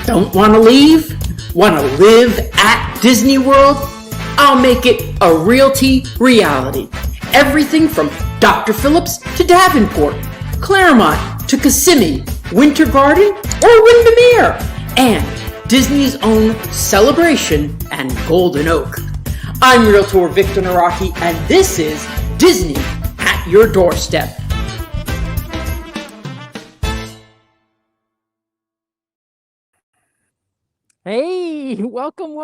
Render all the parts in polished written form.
Don't want to leave? Want to live at Disney World? I'll make it a realty reality. Everything from Dr. Phillips to Davenport, Claremont to Kissimmee, Winter Garden or Windermere, and Disney's own Celebration and Golden Oak. I'm Realtor Victor Naraki, and this is Disney at your doorstep. Hey, welcome.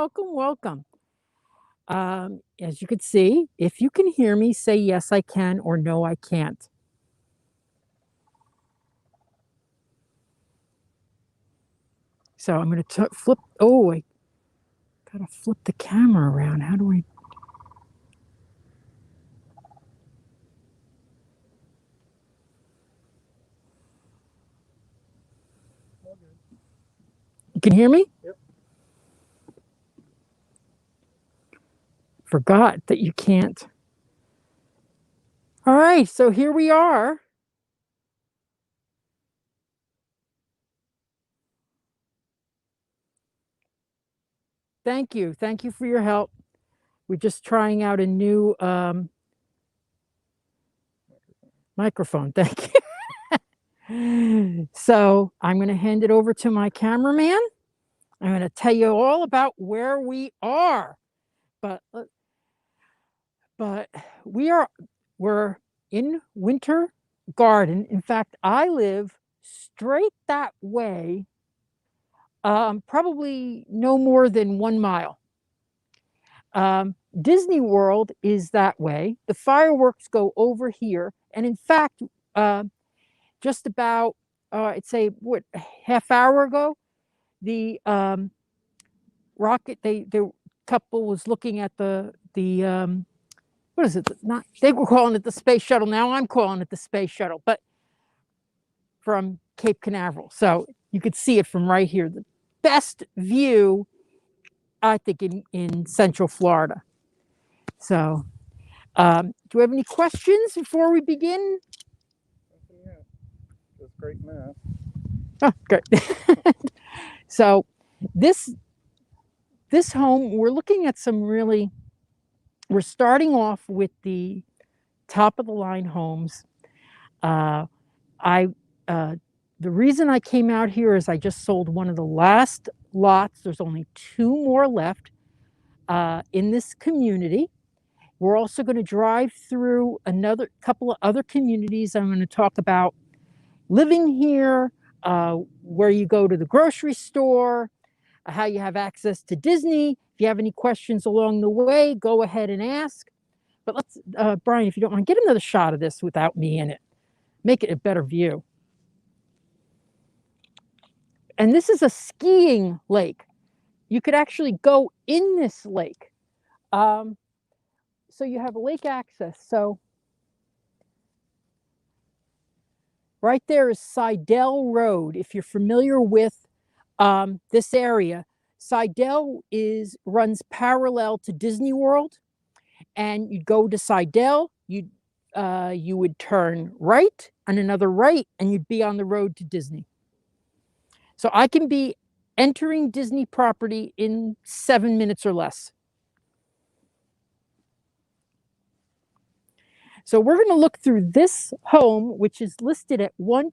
As you can see, if you can hear me, say yes, I can, or no, I can't. So I'm going to flip. Oh, I got to flip the camera around. How do I? You can hear me? Yep. Forgot that you can't. All right, so here we are. Thank you for your help. We're just trying out a new microphone. Thank you. So I'm going to hand it over to my cameraman. I'm going to tell you all about where we are. But we're in Winter Garden. In fact, I live straight that way, probably no more than 1 mile. Disney World is that way. The fireworks go over here. And in fact, just about, I'd say, half hour ago, the rocket, the couple was looking at the what is it? They were calling it the space shuttle. Now I'm calling it the space shuttle, but from Cape Canaveral. So you could see it from right here. The best view, I think, in Central Florida. So do you have any questions before we begin? Yeah, that's great math. Oh, good. So this home, we're looking at some really, we're starting off with the top of the line homes. The reason I came out here is I just sold one of the last lots. There's only 2 more left in this community. We're also going to drive through another couple of other communities. I'm going to talk about living here, where you go to the grocery store, how you have access to Disney. If you have any questions along the way, go ahead and ask. But let's, Brian, if you don't mind, get another shot of this without me in it. Make it a better view. And this is a skiing lake. You could actually go in this lake. So you have lake access. So right there is Seidel Road. If you're familiar with this area, Seidel runs parallel to Disney World, and you'd go to Seidel, you would turn right and another right, and you'd be on the road to Disney. So I can be entering Disney property in 7 minutes or less. So we're going to look through this home, which is listed at how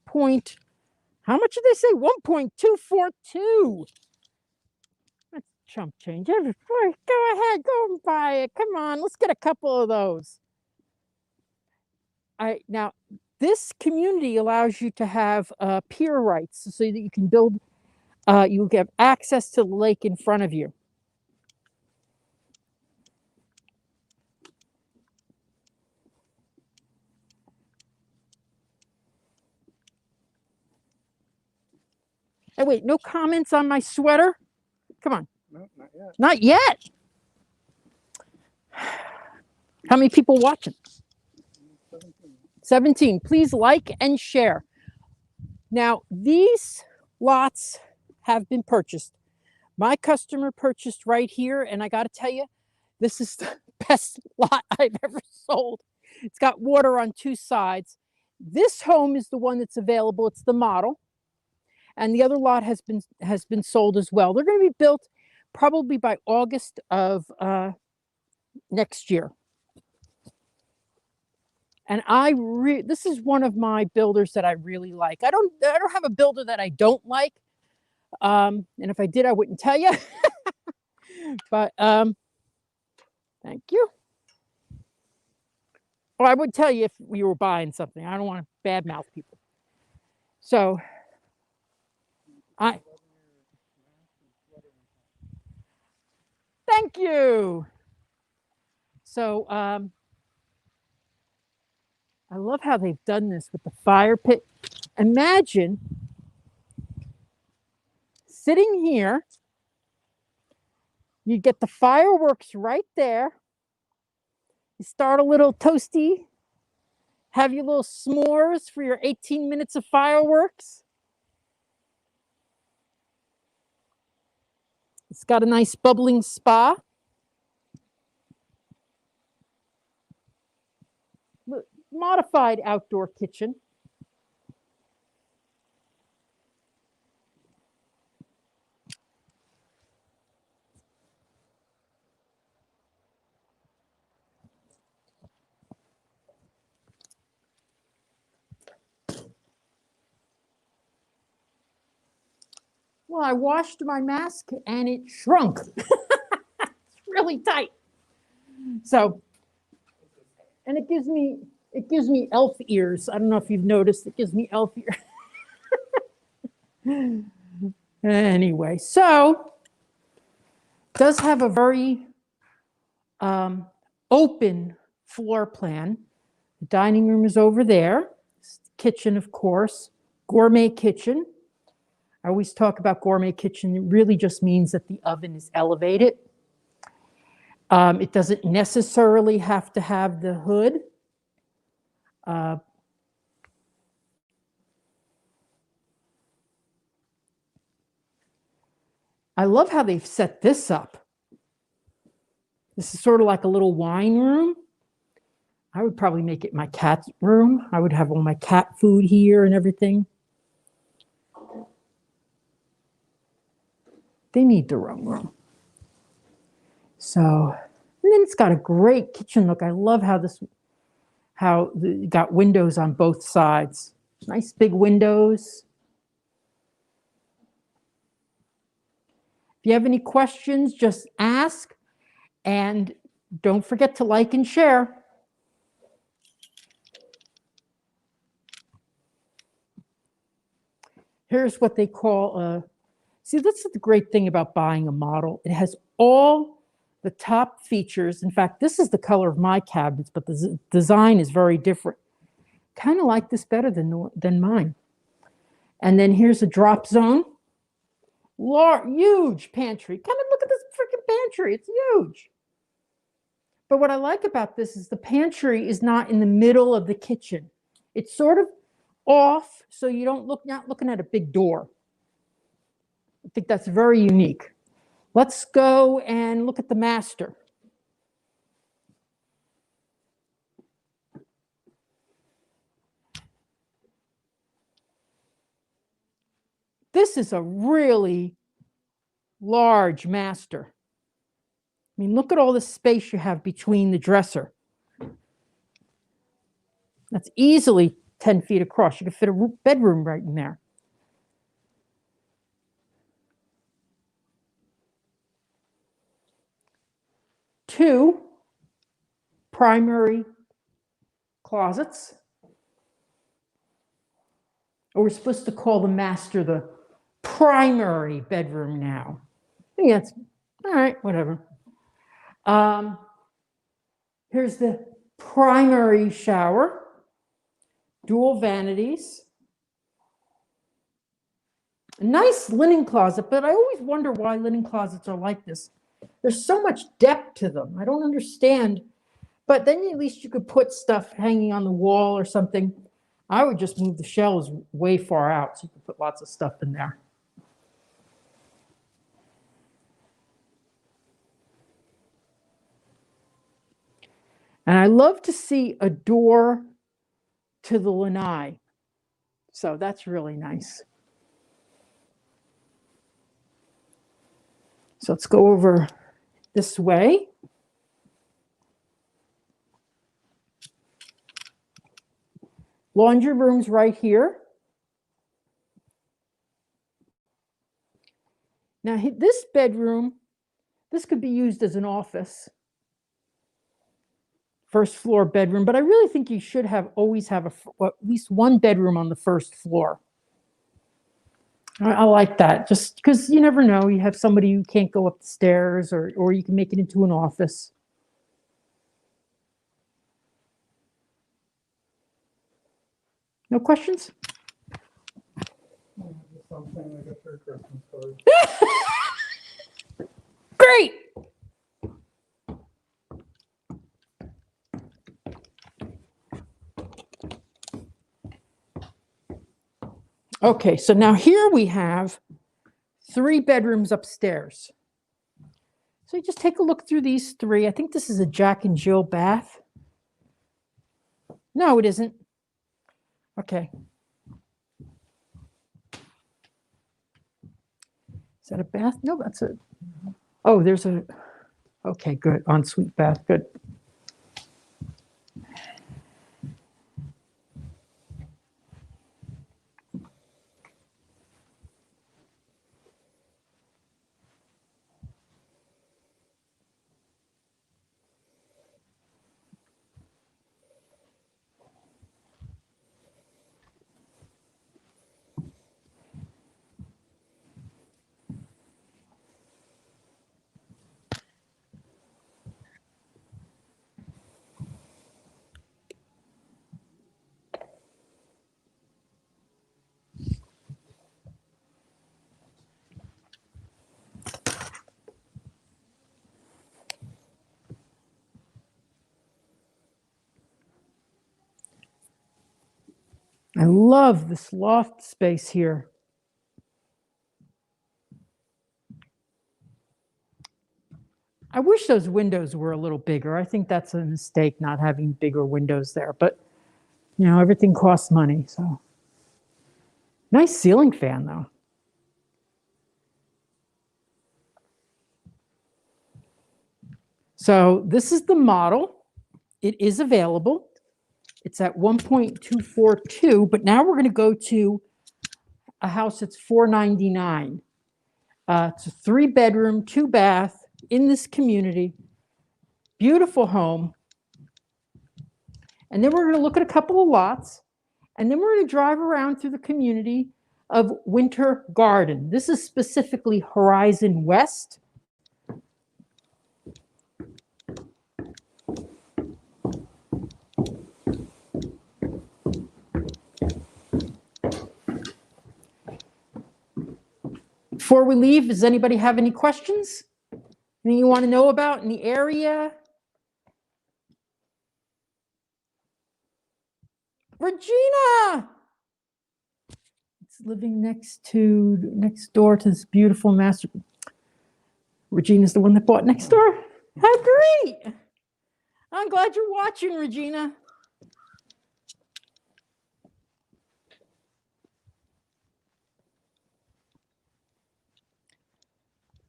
much did they say? 1.242. That's chump change. Go ahead, go and buy it. Come on, let's get a couple of those. Now, this community allows you to have pier rights so that you can build, you get access to the lake in front of you. Hey, wait, no comments on my sweater? Come on. No, not yet. Not yet. How many people watching? 17. 17. Please like and share. Now, these lots have been purchased. My customer purchased right here, and I got to tell you, this is the best lot I've ever sold. It's got water on two sides. This home is the one that's available. It's the model. And the other lot has been sold as well. They're going to be built probably by August of next year. And this is one of my builders that I really like. I don't have a builder that I don't like. And if I did, I wouldn't tell you. But thank you. Well, I would tell you if we were buying something. I don't want to badmouth people. So thank you. So I love how they've done this with the fire pit. Imagine sitting here. You get the fireworks right there. You start a little toasty. Have your little s'mores for your 18 minutes of fireworks. It's got a nice bubbling spa. Modified outdoor kitchen. Well, I washed my mask and it shrunk. It's really tight. So, and it gives me elf ears. I don't know if you've noticed, it gives me elf ears. Anyway, so it does have a very open floor plan. The dining room is over there. Kitchen, of course, gourmet kitchen. I always talk about gourmet kitchen. It really just means that the oven is elevated. It doesn't necessarily have to have the hood. I love how they've set this up. This is sort of like a little wine room. I would probably make it my cat's room. I would have all my cat food here and everything. They need their own room. So, and then it's got a great kitchen look. I love how it got windows on both sides. Nice big windows. If you have any questions, just ask. And don't forget to like and share. Here's what they call see, that's the great thing about buying a model. It has all the top features. In fact, this is the color of my cabinets, but the design is very different. Kind of like this better than mine. And then here's a drop zone. Huge pantry. Come and look at this freaking pantry. It's huge. But what I like about this is the pantry is not in the middle of the kitchen. It's sort of off, so you not looking at a big door. I think that's very unique. Let's go and look at the master. This is a really large master. I mean, look at all the space you have between the dresser. That's easily 10 feet across. You could fit a bedroom right in there. 2 primary closets. Or we're supposed to call the master the primary bedroom now. I think that's all right, whatever. Here's the primary shower, dual vanities. A nice linen closet, but I always wonder why linen closets are like this. There's so much depth to them. I don't understand. But then at least you could put stuff hanging on the wall or something. I would just move the shelves way far out so you could put lots of stuff in there. And I love to see a door to the lanai. So that's really nice. So let's go over this way. Laundry room's right here. Now this bedroom, this could be used as an office. First floor bedroom, but I really think you should always have at least one bedroom on the first floor. I like that, just because you never know. You have somebody who can't go up the stairs, or you can make it into an office. No questions? Something like a third Christmas card. Great. Okay, so now here we have 3 bedrooms upstairs. So you just take a look through these 3. I think this is a Jack and Jill bath. No, it isn't. Okay. Is that a bath? No, that's a, oh, there's a, okay, good, ensuite bath, good. I love this loft space here. I wish those windows were a little bigger. I think that's a mistake not having bigger windows there, but you know, everything costs money, so. Nice ceiling fan though. So this is the model. It is available. It's at 1.242, but now we're going to go to a house that's $499. It's a 3-bedroom, 2-bath in this community. Beautiful home. And then we're going to look at a couple of lots, and then we're going to drive around through the community of Winter Garden. This is specifically Horizon West. Before we leave, does anybody have any questions? Anything you want to know about in the area? Regina! It's living next door to this beautiful master. Regina's the one that bought next door? How great! I'm glad you're watching, Regina.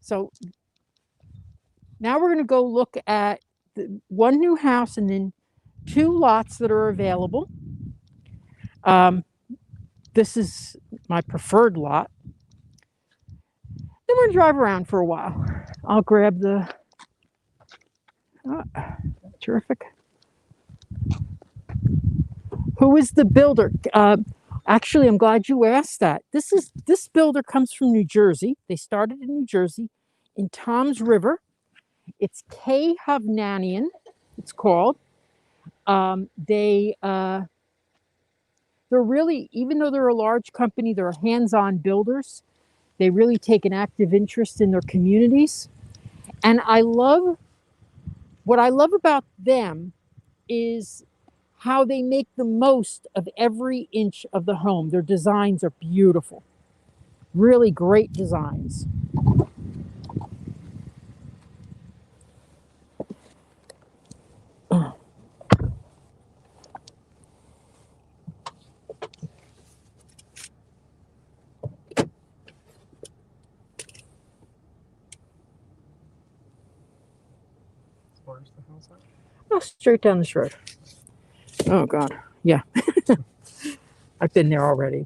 So now we're going to go look at one new house and then 2 lots that are available. This is my preferred lot. Then we're going to drive around for a while. I'll grab the Terrific. Who is the builder? Actually, I'm glad you asked that. This builder comes from New Jersey. They started in New Jersey, in Toms River. It's K. Hovnanian, it's called. They're really, even though they're a large company, they're hands-on builders. They really take an active interest in their communities. And what I love about them is how they make the most of every inch of the home. Their designs are beautiful, really great designs. Where's the house at? Oh, straight down this road. Oh God, yeah. I've been there already.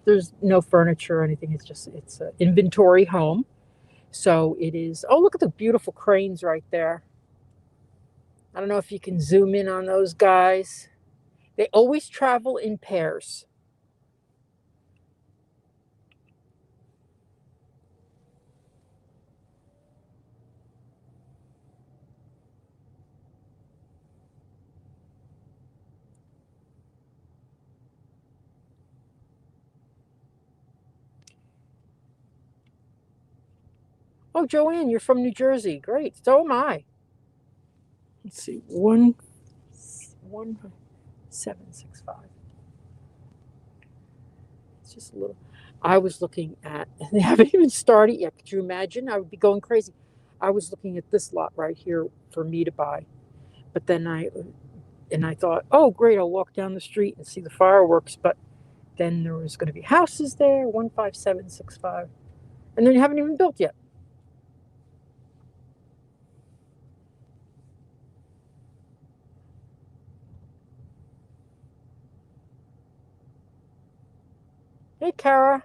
There's no furniture or anything. It's an inventory home. So it is. Oh, look at the beautiful cranes right there. I don't know if you can zoom in on those guys. They always travel in pairs. Oh, Joanne, you're from New Jersey. Great. So am I. Let's see. 1765. It's just a little. I was looking at. They haven't even started yet. Could you imagine? I would be going crazy. I was looking at this lot right here for me to buy, but then I thought, oh great, I'll walk down the street and see the fireworks. But then there was going to be houses there, 15765, and then you haven't even built yet. Hey, Kara.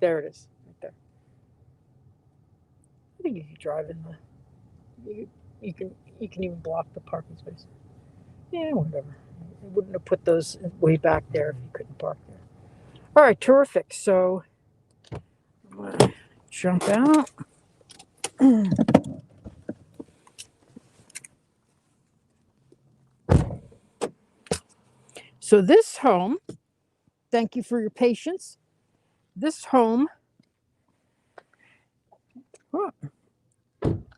There it is, right there. I think if you drive in you can even block the parking space. Yeah, whatever. I wouldn't have put those way back there if you couldn't park there. All right, terrific. So I'm gonna jump out. So this home, thank you for your patience. This home,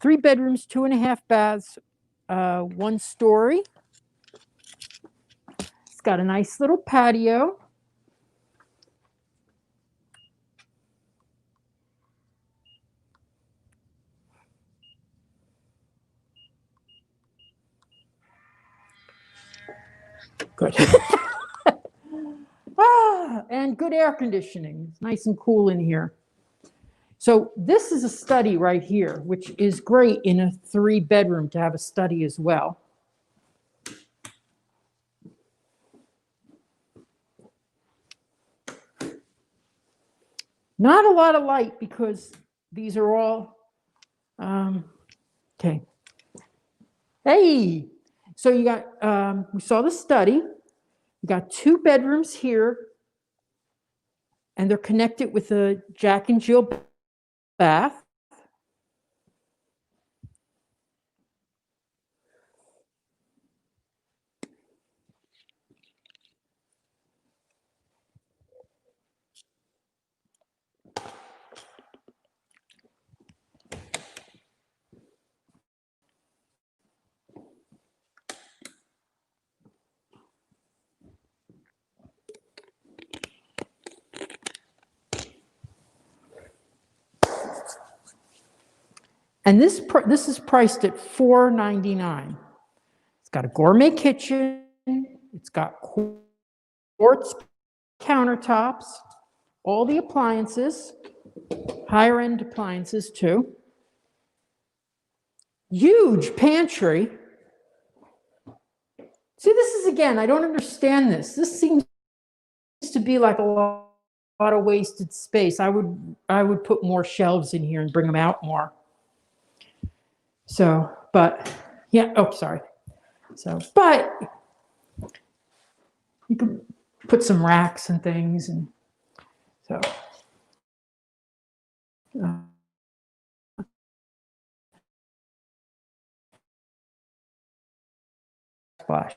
3 bedrooms, 2.5 baths, 1 story. It's got a nice little patio. Good. And good air conditioning. It's nice and cool in here. So this is a study right here, which is great in a 3-bedroom to have a study as well. Not a lot of light because these are all, okay. Hey, so you got, we saw the study. You got 2 bedrooms here, and they're connected with a Jack and Jill bath. And this is priced at $499. It's got a gourmet kitchen. It's got quartz countertops, all the appliances, higher end appliances too. Huge pantry. See, this is, again, I don't understand this. This seems to be like a lot of wasted space. I would put more shelves in here and bring them out more. So, but yeah, oh, sorry. So, but you can put some racks and things, and so. Splash.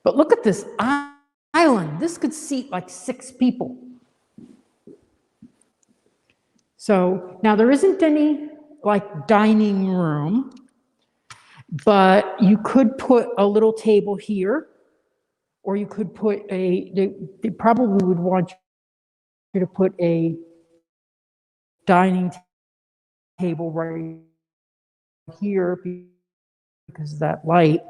But look at this island. This could seat like 6 people. So now there isn't any like dining room, but you could put a little table here, or you could put they probably would want you to put a dining table right here because of that light.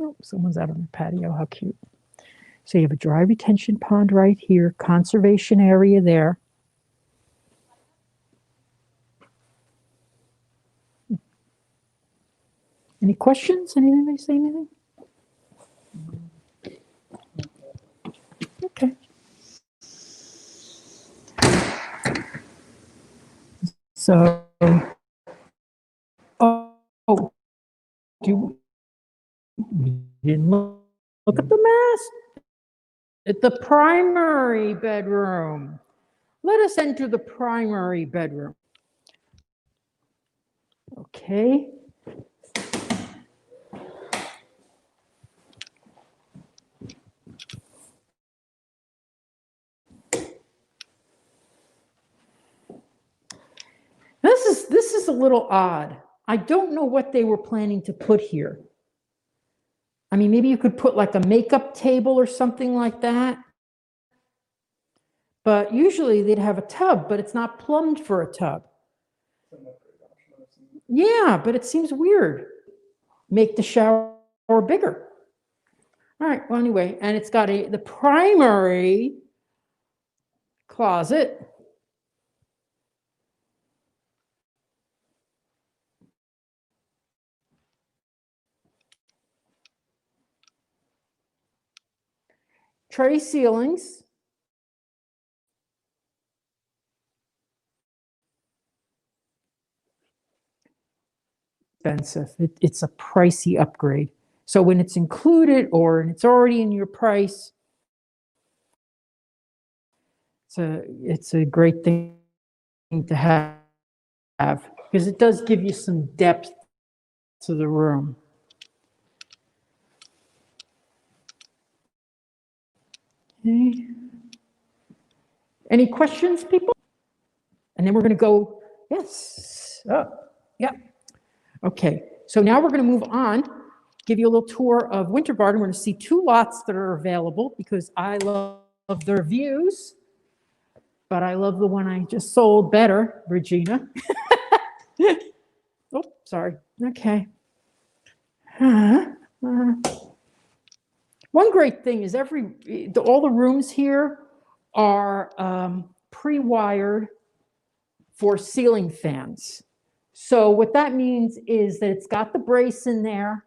Oh, someone's out on the patio. How cute. So you have a dry retention pond right here, conservation area there. Any questions? Anybody say anything? Okay. So, oh, you didn't look at the mask. At the primary bedroom. Let us enter the primary bedroom. Okay. This is a little odd. I don't know what they were planning to put here. I mean, maybe you could put like a makeup table or something like that. But usually they'd have a tub, but it's not plumbed for a tub. Yeah, but it seems weird. Make the shower bigger. All right, well, anyway, and it's got the primary closet. Tray ceilings. Expensive. It's a pricey upgrade. So when it's included or it's already in your price, it's a great thing to have because it does give you some depth to the room. Okay. Any questions, people? And then we're going to go, yes. Oh, yeah. Okay. So now we're going to move on, give you a little tour of Winter Garden. We're going to see 2 lots that are available because I love their views, but I love the one I just sold better, Regina. Oh, sorry. Okay. One great thing is all the rooms here are pre-wired for ceiling fans. So what that means is that it's got the brace in there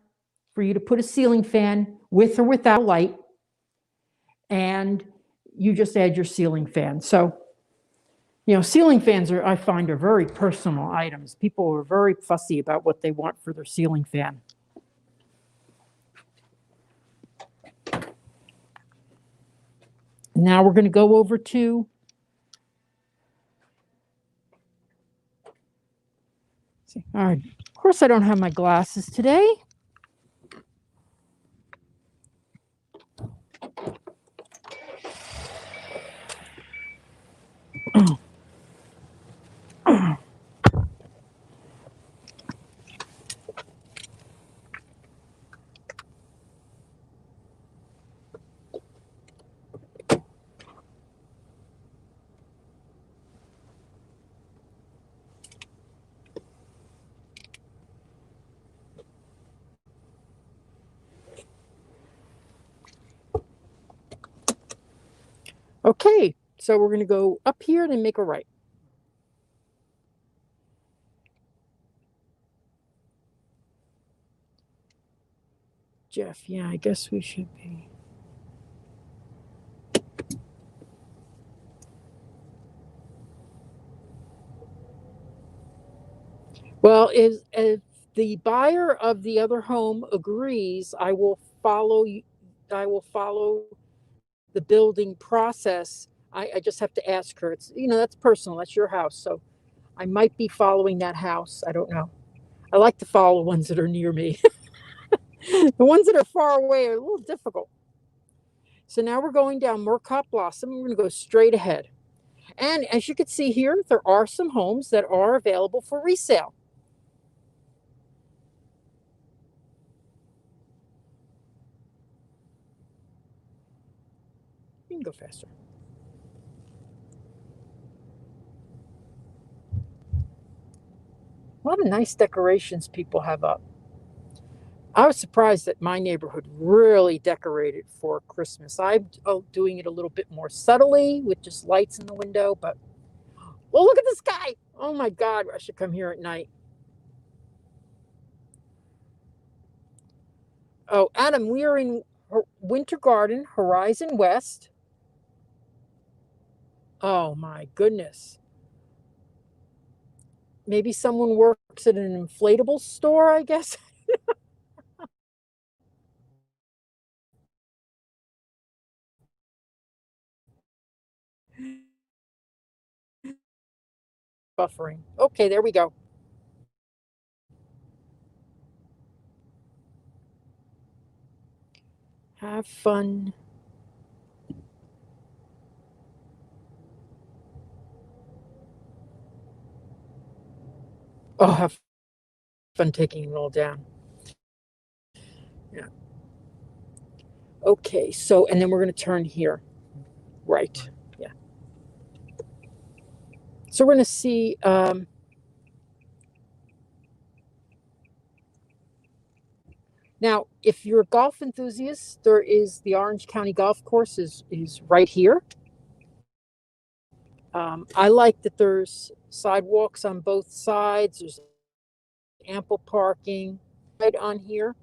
for you to put a ceiling fan with or without light, and you just add your ceiling fan. So, you know, ceiling fans I find are very personal items. People are very fussy about what they want for their ceiling fan. Now we're going to go over to all right. Of course, I don't have my glasses today. Okay, so we're going to go up here and then make a right. Jeff, yeah, I guess we should be. Well, if the buyer of the other home agrees, I will follow. I will follow the building process. I just have to ask her. It's that's personal. That's your house, so I might be following that house. I don't know. I like to follow the ones that are near me. The ones that are far away are a little difficult. So now we're going down Murcott Blossom. We're going to go straight ahead. And as you can see here, there are some homes that are available for resale. You can go faster. A lot of nice decorations people have up. I was surprised that my neighborhood really decorated for Christmas. I'm doing it a little bit more subtly with just lights in the window, but well, look at the sky. Oh my God, I should come here at night. Oh, Adam, we are in Winter Garden, Horizon West. Oh my goodness. Maybe someone works at an inflatable store, I guess. Buffering. Okay, there we go. Have fun. Oh, have fun taking it all down. Yeah. Okay, so, and then we're going to turn here. Right. Yeah. So we're going to see. Now, if you're a golf enthusiast, there is the Orange County Golf Course is right here. I like that there's sidewalks on both sides. There's ample parking right on here.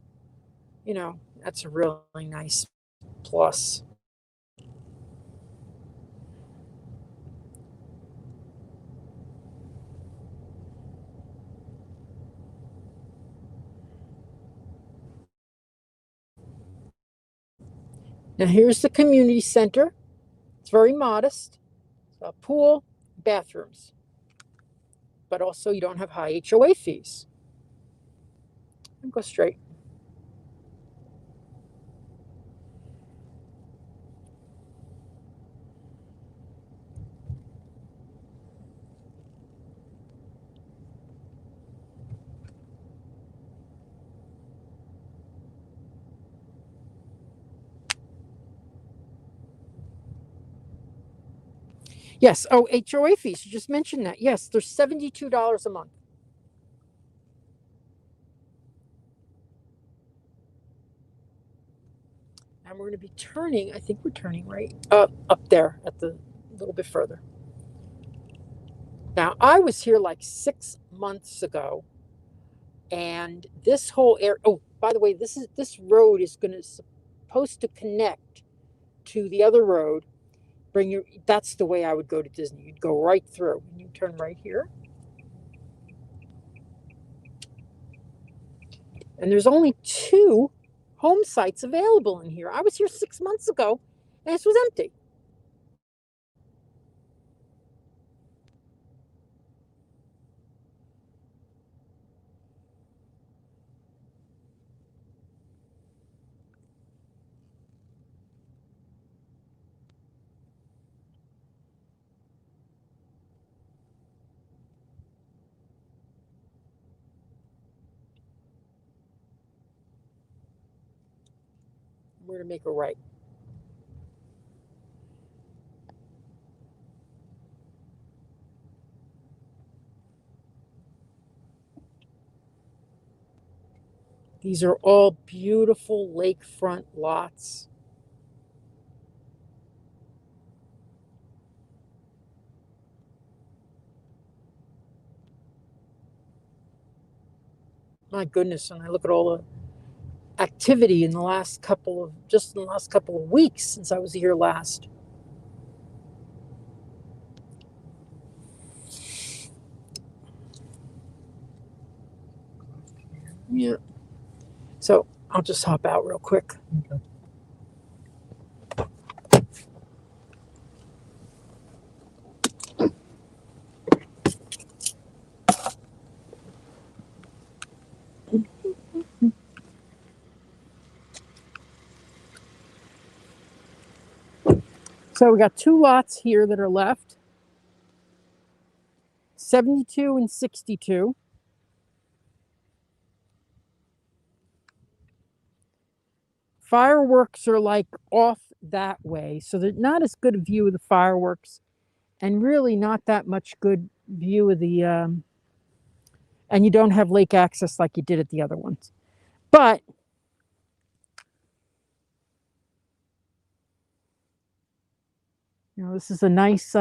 That's a really nice plus. Now here's the community center. It's very modest. A pool, bathrooms, but also you don't have high HOA fees. And go straight. Yes. Oh, HOA fees. You just mentioned that. Yes, they're $72 a month. And we're going to be turning. I think we're turning right up there at the little bit further. Now I was here like 6 months ago, and this whole area. Oh, by the way, this road is supposed to connect to the other road. That's the way I would go to Disney. You'd go right through and you turn right here. And there's only 2 home sites available in here. I was here 6 months ago and this was empty. We're going to make a right. These are all beautiful lakefront lots. My goodness, and I look at all the activity in the last couple of weeks since I was here last. Yeah. So I'll just hop out real quick. Okay. So we got 2 lots here that are left. 72 and 62. Fireworks are like off that way, so there's not as good a view of the fireworks, and really not that much good view of the and you don't have lake access like you did at the other ones. But this is a nice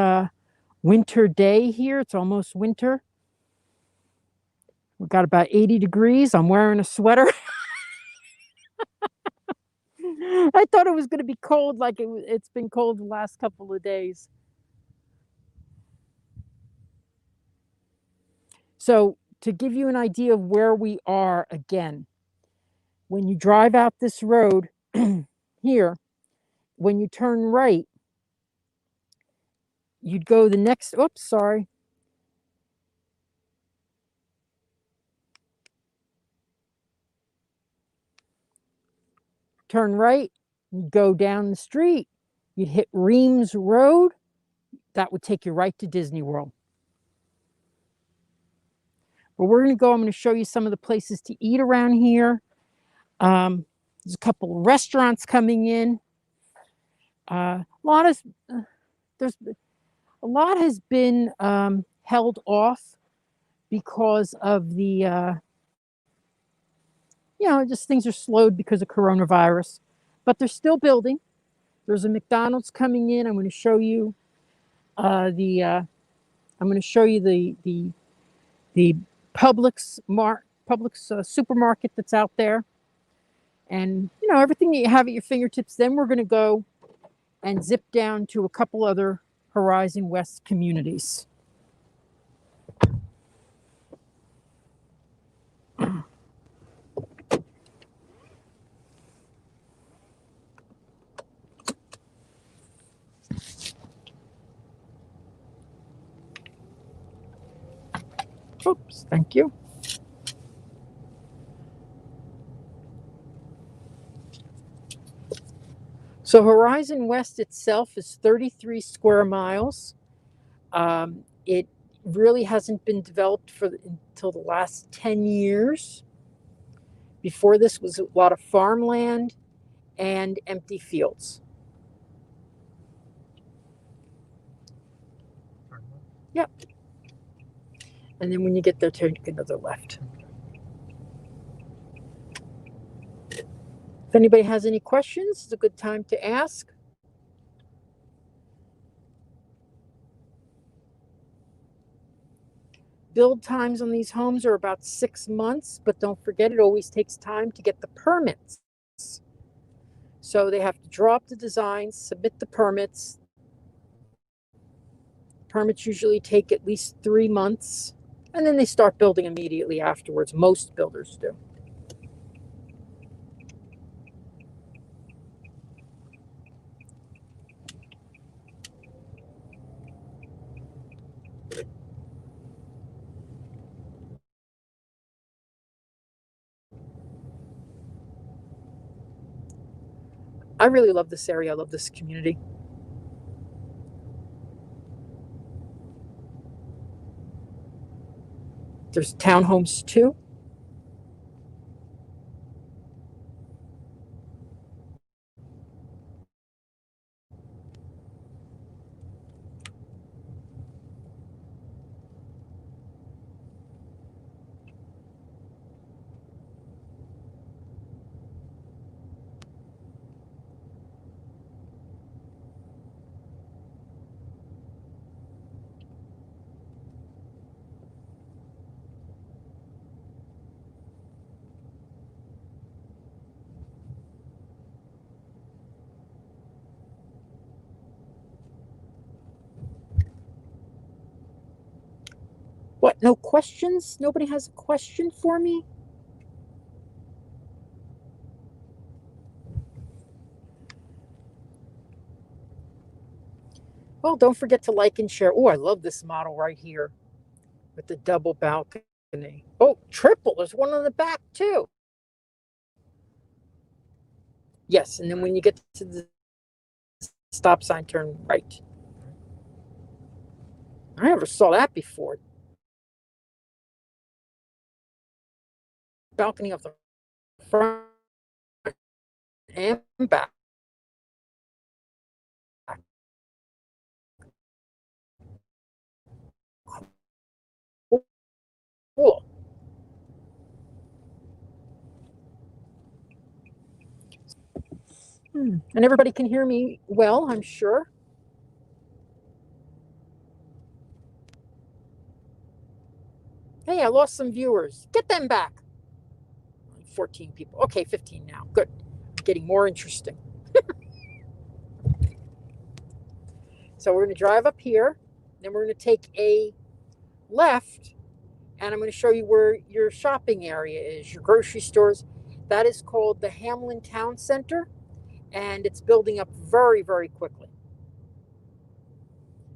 winter day here. It's almost winter. We've got about 80 degrees. I'm wearing a sweater. I thought it was going to be cold like it's been cold the last couple of days. So to give you an idea of where we are again, when you drive out this road here, when you turn right, you'd go the next, oops, sorry. Turn right, you'd go down the street, you'd hit Reams Road. That would take you right to Disney World. But we're going to go, I'm going to show you some of the places to eat around here. There's a couple of restaurants coming in. A lot has been held off because of the just things are slowed because of coronavirus, but they're still building. There's a McDonald's coming in. I'm going to show you the Publix supermarket that's out there, and everything that you have at your fingertips. Then we're going to go and zip down to a couple other Horizon West communities. Oops, thank you. So Horizon West itself is 33 square miles. It really hasn't been developed until the last 10 years. Before this was a lot of farmland and empty fields. Yep. And then when you get there, take another left. If anybody has any questions, it's a good time to ask. Build times on these homes are about 6 months, but don't forget it always takes time to get the permits. So they have to draw up the designs, submit the permits. Permits usually take at least 3 months, and then they start building immediately afterwards. Most builders do. I really love this area. I love this community. There's townhomes too. No questions? Nobody has a question for me? Well, don't forget to like and share. Oh, I love this model right here with the double balcony. Oh, triple. There's one on the back too. Yes, and then when you get to the stop sign, turn right. I never saw that before. Balcony of the front and back. Cool. And everybody can hear me well, I'm sure. Hey, I lost some viewers. Get them back. 14 people. Okay, 15 now. Good. Getting more interesting. So we're going to drive up here. Then we're going to take a left. And I'm going to show you where your shopping area is, your grocery stores. That is called the Hamlin Town Center. And it's building up very, very quickly.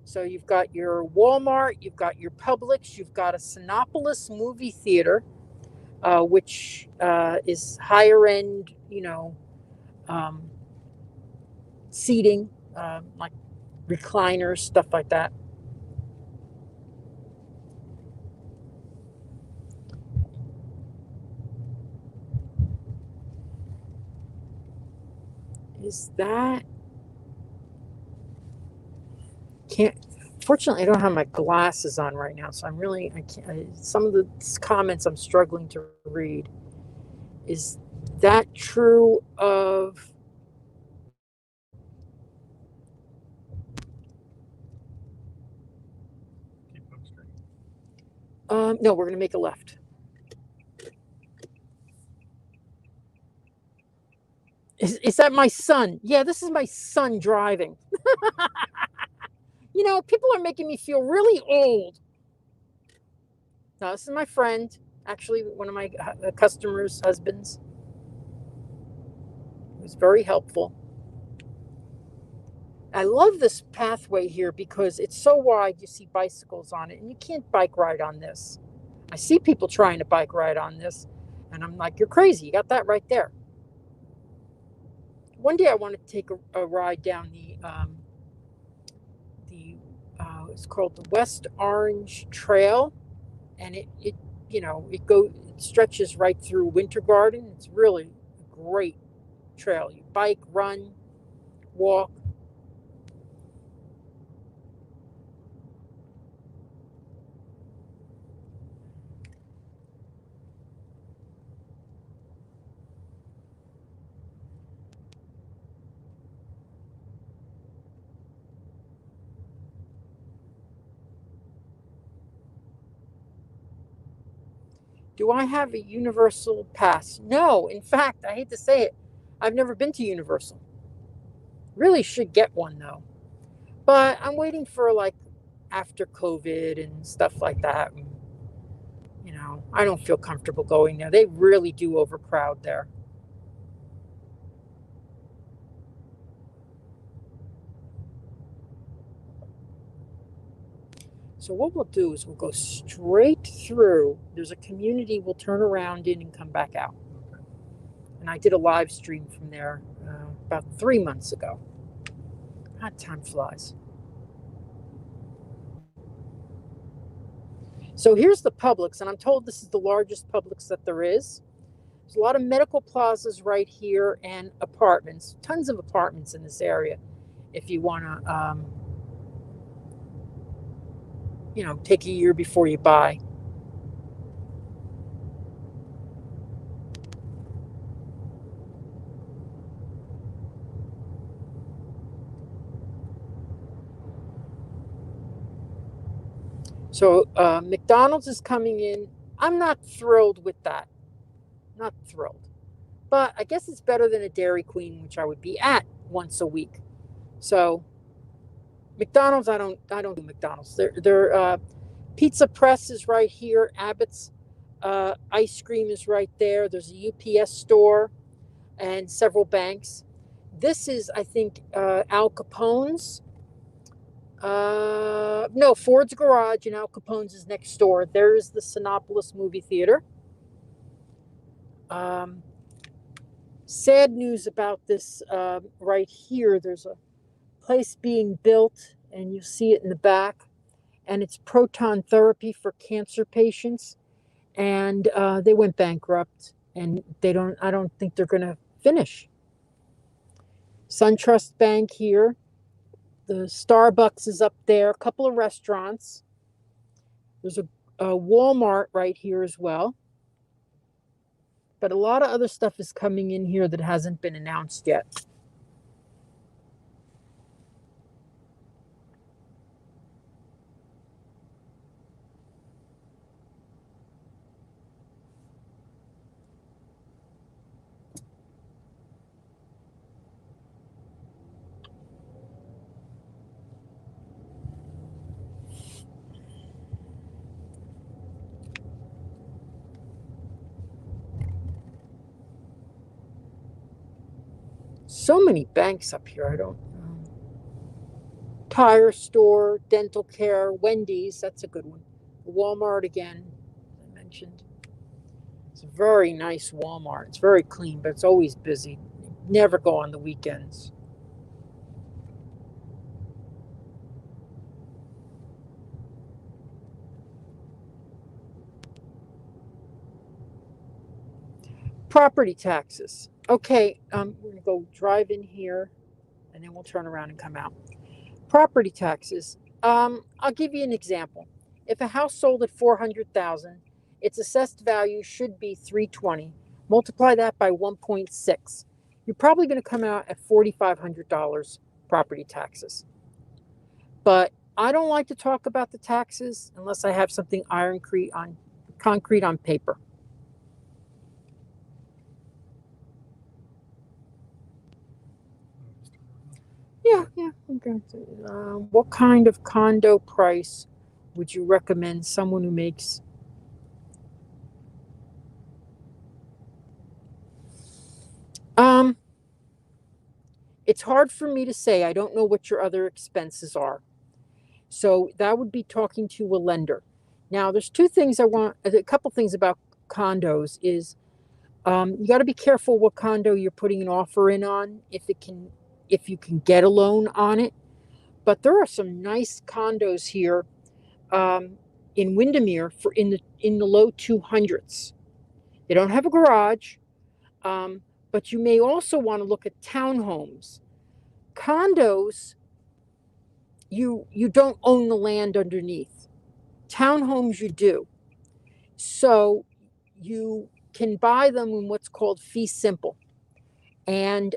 So you've got your Walmart, you've got your Publix, you've got a Sinopolis movie theater, which is higher end, seating, like recliners, stuff like that. Is that? Can't. Fortunately, I don't have my glasses on right now, so I can't. Some of the comments I'm struggling to read. Is that true of? No, we're going to make a left. Is that my son? Yeah, this is my son driving. People are making me feel really old. No, this is my friend, actually, one of my customers' husbands. It was very helpful. I love this pathway here because it's so wide, you see bicycles on it, and you can't bike ride on this. I see people trying to bike ride on this, and I'm like, you're crazy. You got that right there. One day I want to take a ride down it's called the West Orange Trail, and it stretches right through Winter Garden. It's really a great trail. You bike, run, walk. Do I have a Universal pass? No. In fact, I hate to say it, I've never been to Universal. Really should get one though. But I'm waiting for after COVID and stuff like that. I don't feel comfortable going there. They really do overcrowd there. So what we'll do is we'll go straight through. There's a community we'll turn around in and come back out. And I did a live stream from there about 3 months ago. God, time flies. So here's the Publix, and I'm told this is the largest Publix that there is. There's a lot of medical plazas right here and apartments, tons of apartments in this area if you want to, take a year before you buy. So McDonald's is coming in. I'm not thrilled with that. Not thrilled. But I guess it's better than a Dairy Queen, which I would be at once a week. So McDonald's, I don't do McDonald's. Pizza Press is right here. Abbott's ice cream is right there. There's a UPS store and several banks. This is, I think, Al Capone's. No, Ford's Garage, and Al Capone's is next door. There is the Sinopolis movie theater. Sad news about this right here. There's a place being built, and you see it in the back, and it's proton therapy for cancer patients, and they went bankrupt, and I don't think they're going to finish. SunTrust Bank here. The Starbucks is up there, a couple of restaurants. There's a Walmart right here as well. But a lot of other stuff is coming in here that hasn't been announced yet. So many banks up here, I don't know. Tire store, dental care, Wendy's, that's a good one. Walmart again, I mentioned. It's a very nice Walmart. It's very clean, but it's always busy. Never go on the weekends. Property taxes. Okay, we're going to go drive in here, and then we'll turn around and come out. Property taxes. I'll give you an example. If a house sold at $400,000, its assessed value should be $320. Multiply that by 1.6. You're probably going to come out at $4,500 property taxes. But I don't like to talk about the taxes unless I have something concrete on paper. Yeah. Okay. What kind of condo price would you recommend someone who makes? It's hard for me to say. I don't know what your other expenses are. So that would be talking to a lender. Now, there's a couple things about condos is you got to be careful what condo you're putting an offer in on, if you can get a loan on it. But there are some nice condos here in Windermere in the low 200s. They don't have a garage, but you may also want to look at townhomes. Condos, you don't own the land underneath. Townhomes, you do. So you can buy them in what's called fee simple. And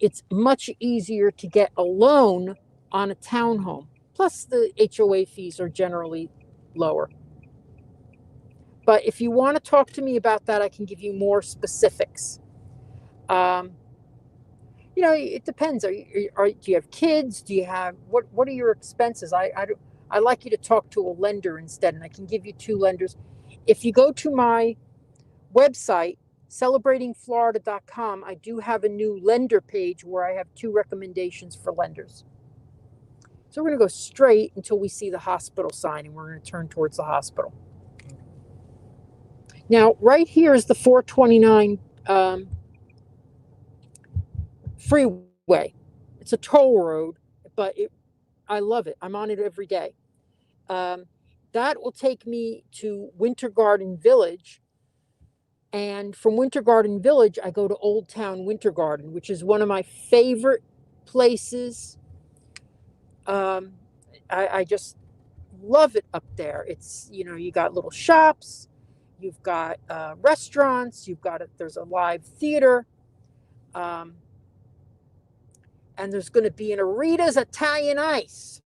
it's much easier to get a loan on a townhome. Plus, the HOA fees are generally lower. But if you want to talk to me about that, I can give you more specifics. It depends. Do you have kids? Do you have what are your expenses? I like you to talk to a lender instead, and I can give you two lenders. If you go to my website, celebratingflorida.com, I do have a new lender page where I have two recommendations for lenders. So we're going to go straight until we see the hospital sign, and we're going to turn towards the hospital. Now, right here is the 429 freeway. It's a toll road, but I love it. I'm on it every day. That will take me to Winter Garden Village. And from Winter Garden Village, I go to Old Town Winter Garden, which is one of my favorite places. I just love it up there. It's, you got little shops, you've got restaurants, there's a live theater. And there's going to be an Arita's Italian Ice.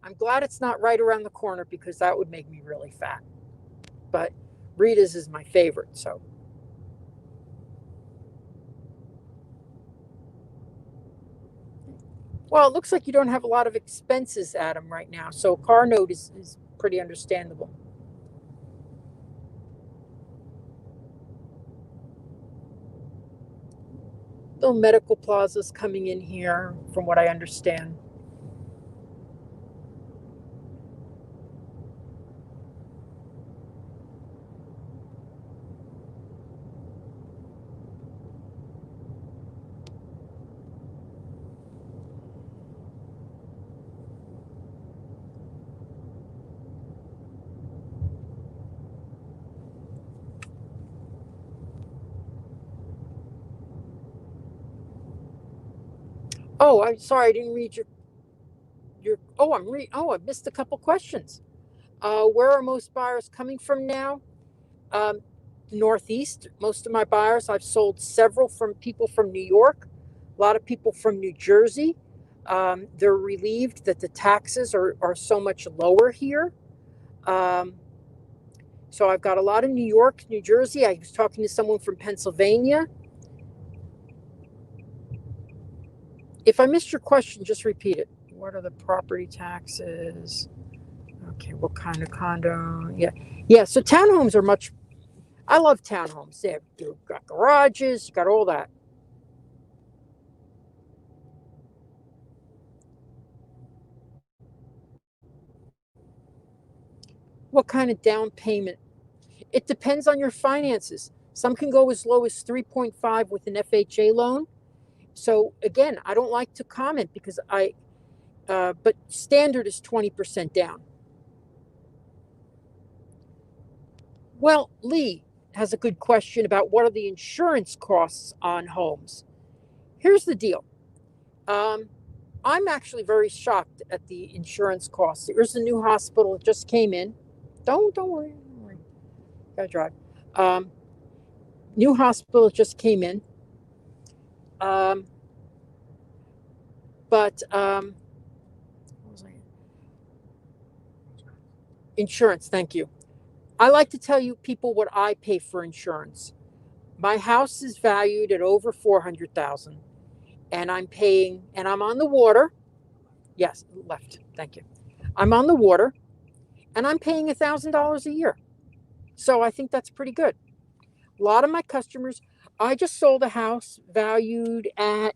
I'm glad it's not right around the corner because that would make me really fat. But Rita's is my favorite, so. Well, it looks like you don't have a lot of expenses, Adam, right now. So car note is pretty understandable. No medical plazas coming in here, from what I understand. Oh, I'm sorry, I didn't read your. Oh, I missed a couple questions. Where are most buyers coming from now? Um, Northeast. Most of my buyers, I've sold several from people from New York, a lot of people from New Jersey. They're relieved that the taxes are so much lower here. So I've got a lot of New York, New Jersey. I was talking to someone from Pennsylvania. If I missed your question, just repeat it. What are the property taxes? Okay, what kind of condo? Yeah. So townhomes are much. I love townhomes. You've got garages, you got all that. What kind of down payment? It depends on your finances. Some can go as low as 3.5 with an FHA loan. So again, I don't like to comment because but standard is 20% down. Well, Lee has a good question about what are the insurance costs on homes. Here's the deal. I'm actually very shocked at the insurance costs. There's a new hospital that just came in. Don't worry. Don't worry. Gotta drive. New hospital just came in. But what was I? Insurance. Thank you. I like to tell you people what I pay for insurance. My house is valued at over 400,000, and I'm on the water. Yes, left. Thank you. I'm on the water, and I'm paying $1,000 a year. So I think that's pretty good. A lot of my customers. I just sold a house valued at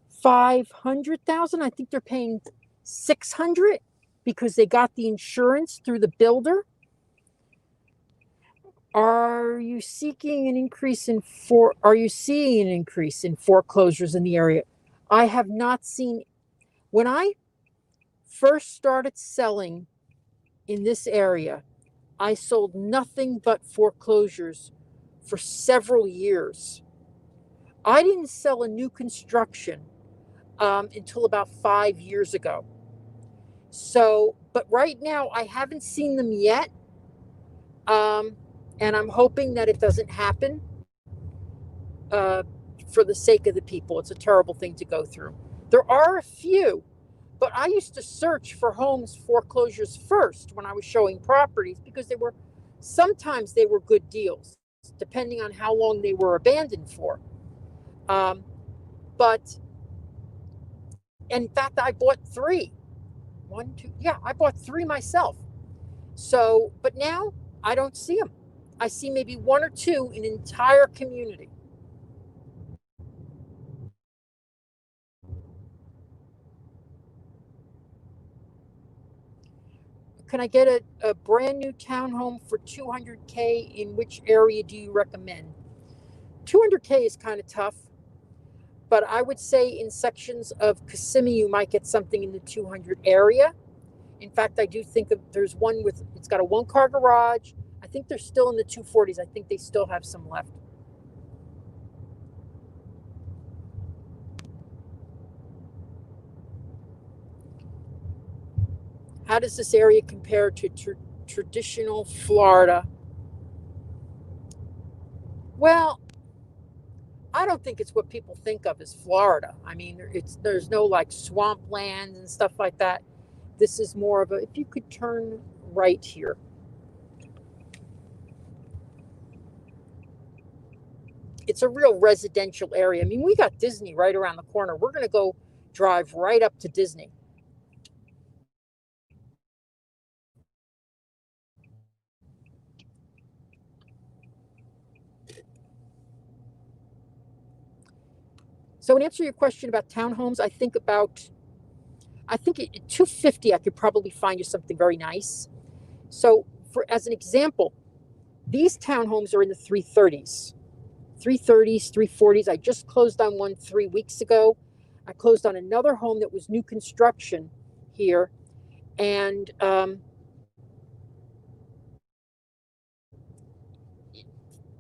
500,000. I think they're paying 600 because they got the insurance through the builder. Are you seeing an increase in foreclosures in the area? I have not seen. When I first started selling in this area, I sold nothing but foreclosures for several years. I didn't sell a new construction until about 5 years ago. So, but right now I haven't seen them yet. And I'm hoping that it doesn't happen for the sake of the people. It's a terrible thing to go through. There are a few, but I used to search for homes foreclosures first when I was showing properties because sometimes they were good deals, depending on how long they were abandoned for. But in fact, I bought three. One, two, yeah, I bought three myself. So, but now I don't see them. I see maybe one or two in an entire community. Can I get a brand new townhome for 200K? In which area do you recommend? 200K is kind of tough, but I would say in sections of Kissimmee, you might get something in the 200 area. In fact, I do think there's one it's got a one-car garage. I think they're still in the 240s. I think they still have some left. How does this area compare to traditional Florida? Well, I don't think it's what people think of as Florida. I mean, there's no like swampland and stuff like that. This is more of if you could turn right here. It's a real residential area. I mean, we got Disney right around the corner. We're going to go drive right up to Disney. So in answer to your question about townhomes, I think at 250, I could probably find you something very nice. So as an example, these townhomes are in the 330s, 340s. I just closed on one 3 weeks ago. I closed on another home that was new construction here, and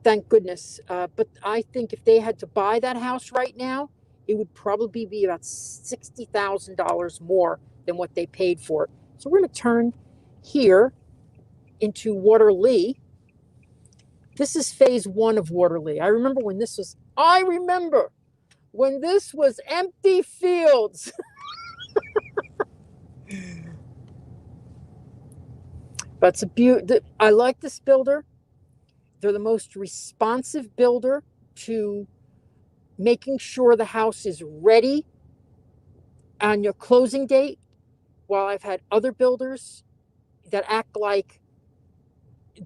thank goodness. But I think if they had to buy that house right now, it would probably be about $60,000 more than what they paid for it. So we're going to turn here into Waterloo. This is phase one of Waterloo. I remember when this was empty fields. But it's a beauty. I like this builder. They're the most responsive builder to making sure the house is ready on your closing date. While I've had other builders that act like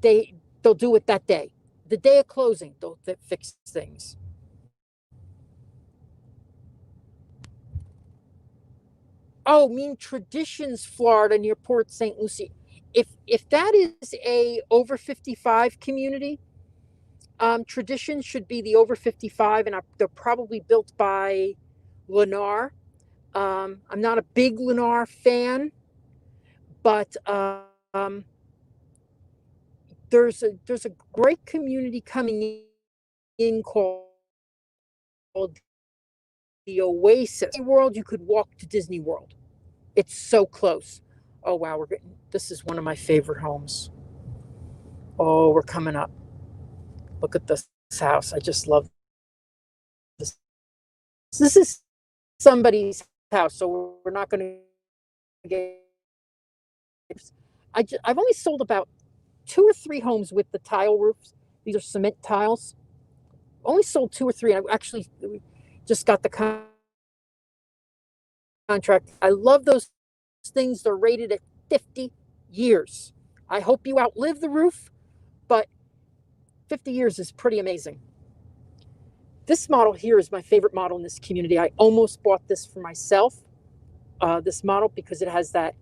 they'll do it that day. The day of closing, they'll fix things. Oh, mean Traditions, Florida, near Port St. Lucie. If that is a over 55 community, Traditions should be the over 55, and they're probably built by Lennar. I'm not a big Lennar fan, but there's a great community coming in called the Oasis World. You could walk to Disney World. It's so close. Oh wow, this is one of my favorite homes. Oh, we're coming up. Look at this house. I just love this. This is somebody's house, so we're not going to get. I've only sold about 2 or 3 homes with the tile roofs. These are cement tiles. Only sold 2 or 3. And I actually just got the contract. I love those things. They're rated at 50 years. I hope you outlive the roof, but 50 years is pretty amazing. This model here is my favorite model in this community. I almost bought this for myself, this model, because it has that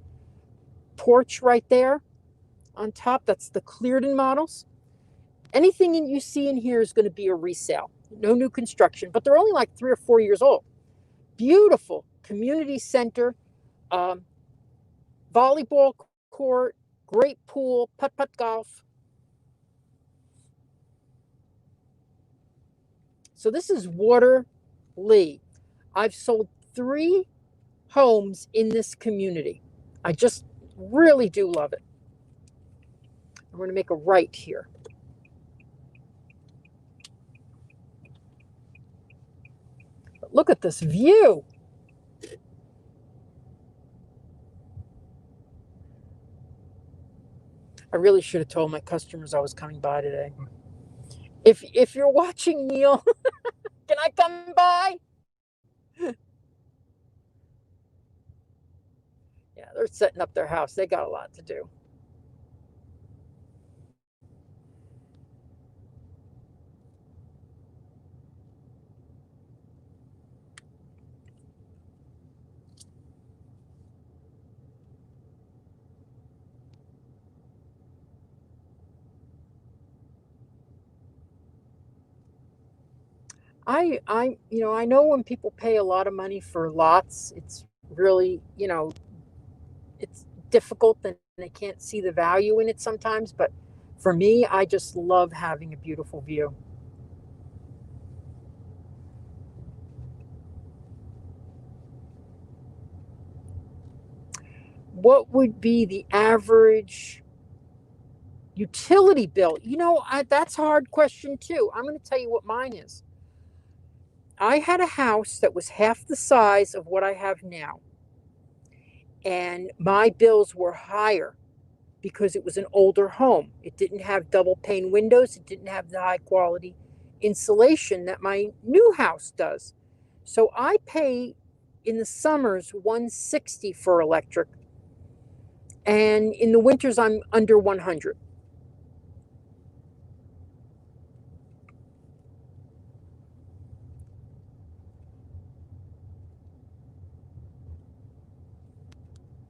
porch right there on top. That's the Clearden models. Anything you see in here is going to be a resale. No new construction, but they're only like 3 or 4 years old. Beautiful community center, volleyball court, great pool, putt-putt golf. So this is Waterloo. I've sold 3 homes in this community. I just really do love it. I'm going to make a right here. But look at this view. I really should have told my customers I was coming by today. If you're watching, Neil, can I come by? Yeah, they're setting up their house. They got a lot to do. I know when people pay a lot of money for lots, it's really, it's difficult and they can't see the value in it sometimes. But for me, I just love having a beautiful view. What would be the average utility bill? That's a hard question too. I'm going to tell you what mine is. I had a house that was half the size of what I have now, and my bills were higher because it was an older home. It didn't have double pane windows. It didn't have the high quality insulation that my new house does. So I pay in the summers $160 for electric, and in the winters I'm under $100.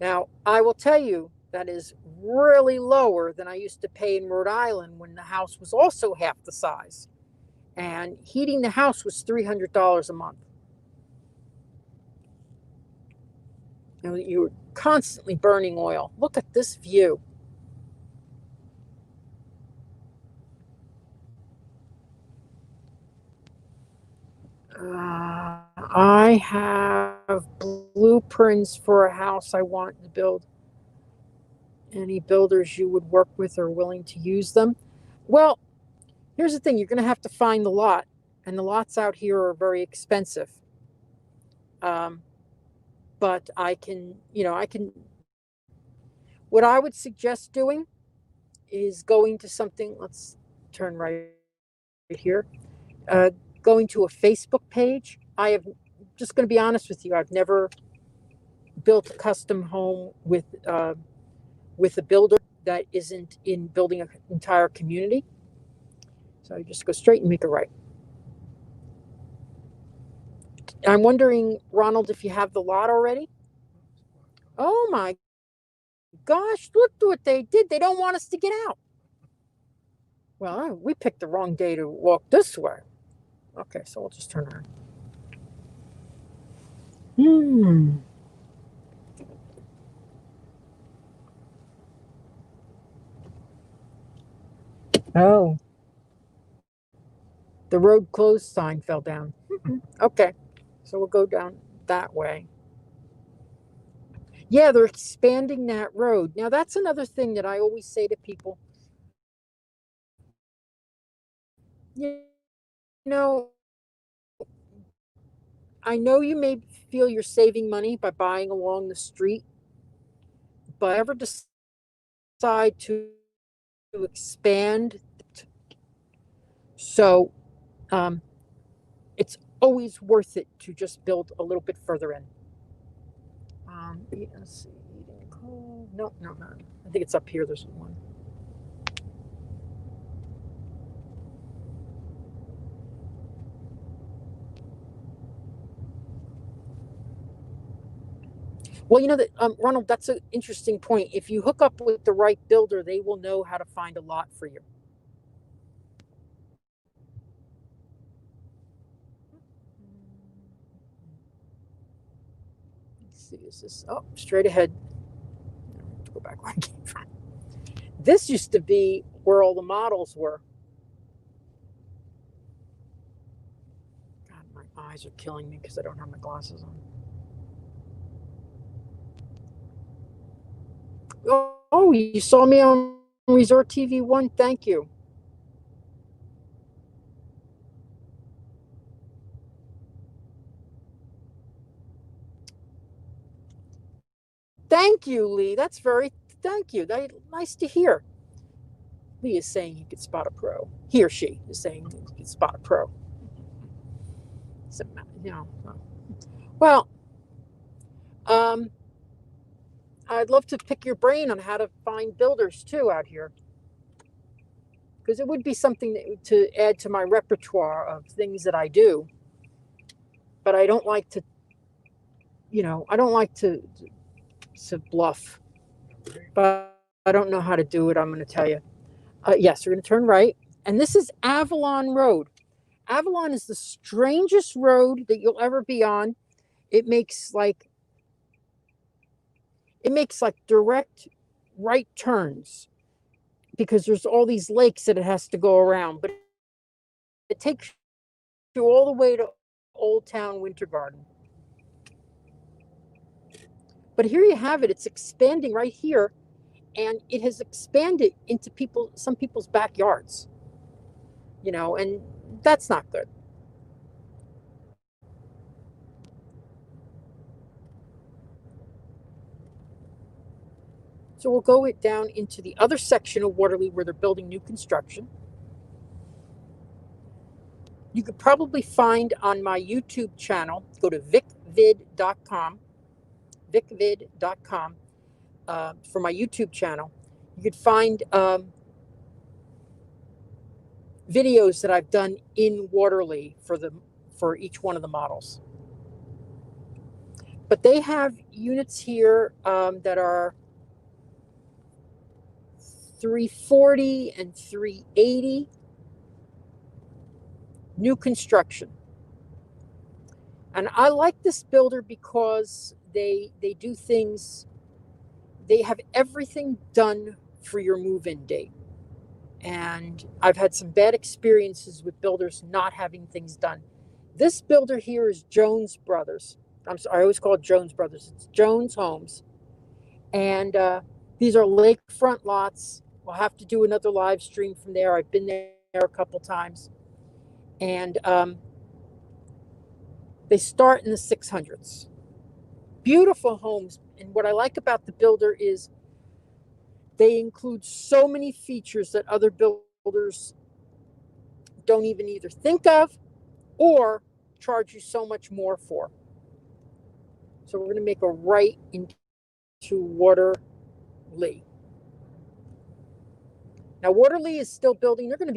Now, I will tell you that is really lower than I used to pay in Rhode Island when the house was also half the size. And heating the house was $300 a month. And you were constantly burning oil. Look at this view. I have blueprints for a house I want to build. Any builders you would work with are willing to use them? Well, here's the thing. You're going to have to find the lot. And the lots out here are very expensive. But I can, what I would suggest doing is going to something, let's turn right here, going to a Facebook page. I have, just going to be honest with you, I've never built a custom home with a builder that isn't in building an entire community. So I just go straight and make a right. I'm wondering, Ronald, if you have the lot already? Oh my gosh, look what they did. They don't want us to get out. Well, we picked the wrong day to walk this way. Okay, so we'll just turn around. Oh. The road closed sign fell down. Okay, so we'll go down that way. Yeah, they're expanding that road. Now, that's another thing that I always say to people. You know, I know you may feel you're saving money by buying along the street, but ever decide to expand. So it's always worth it to just build a little bit further in. Let's see. No. I think it's up here. There's one. Well, Ronald, that's an interesting point. If you hook up with the right builder, they will know how to find a lot for you. Let's see, is this, straight ahead. Go back where I came from. This used to be where all the models were. God, my eyes are killing me because I don't have my glasses on. Oh, you saw me on Resort TV 1? Thank you. Thank you, Lee. Thank you. Nice to hear. Lee is saying he could spot a pro. He or she is saying he could spot a pro. So, well, I'd love to pick your brain on how to find builders too out here, because it would be something to add to my repertoire of things that I do. But I don't like to, to bluff. But I don't know how to do it. I'm going to tell you. Yes, we're going to turn right, and this is Avalon Road. Avalon is the strangest road that you'll ever be on. It makes like direct right turns because there's all these lakes that it has to go around, but it takes you all the way to Old Town Winter Garden. But here you have it. It's expanding right here, and it has expanded into some people's backyards, and that's not good. So we'll go down into the other section of Waterloo where they're building new construction. You could probably find on my YouTube channel, go to vicvid.com, for my YouTube channel. You could find videos that I've done in Waterloo for each one of the models. But they have units here that are 340 and 380, new construction. And I like this builder because they do things, they have everything done for your move-in date. And I've had some bad experiences with builders not having things done. This builder here is Jones Brothers. I'm sorry, I always call it Jones Brothers. It's Jones Homes. And these are lakefront lots. We'll have to do another live stream from there. I've been there a couple times. And they start in the 600s. Beautiful homes. And what I like about the builder is they include so many features that other builders don't even either think of or charge you so much more for. So we're going to make a right into Waterley. Now Waterley is still building. They're going to